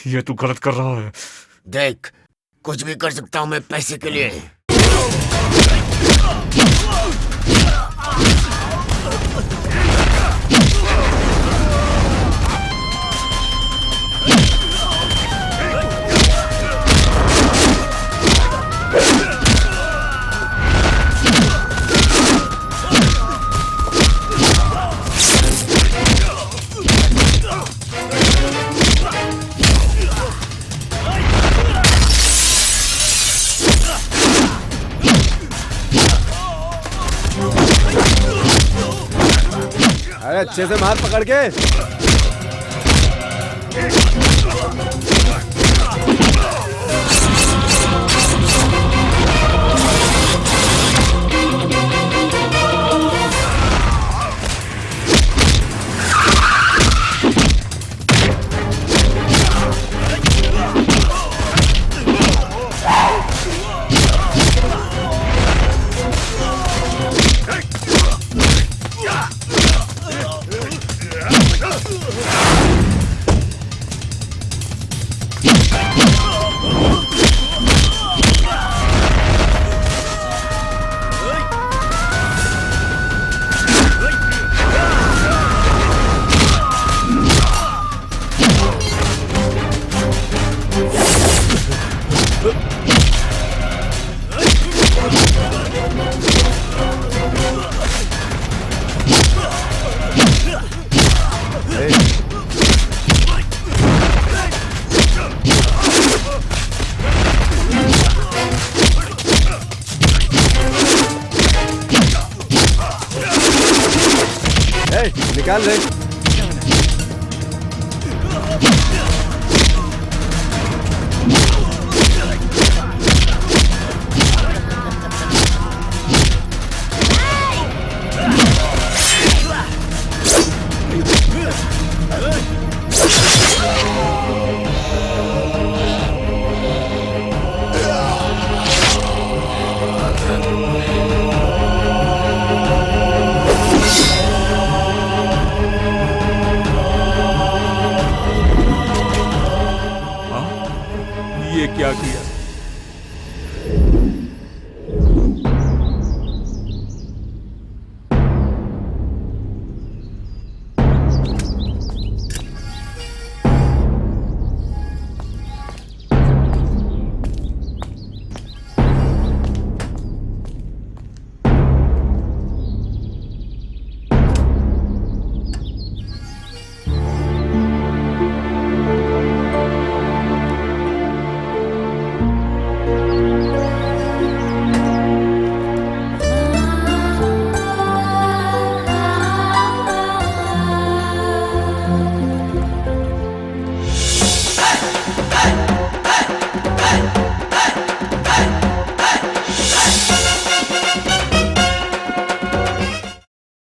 ये तू गलत कर रहा है। देख, कुछ भी कर सकता हूँ मैं पैसे के लिए। अरे अच्छे से मार पकड़ के। निकाल ले। ये क्या किया?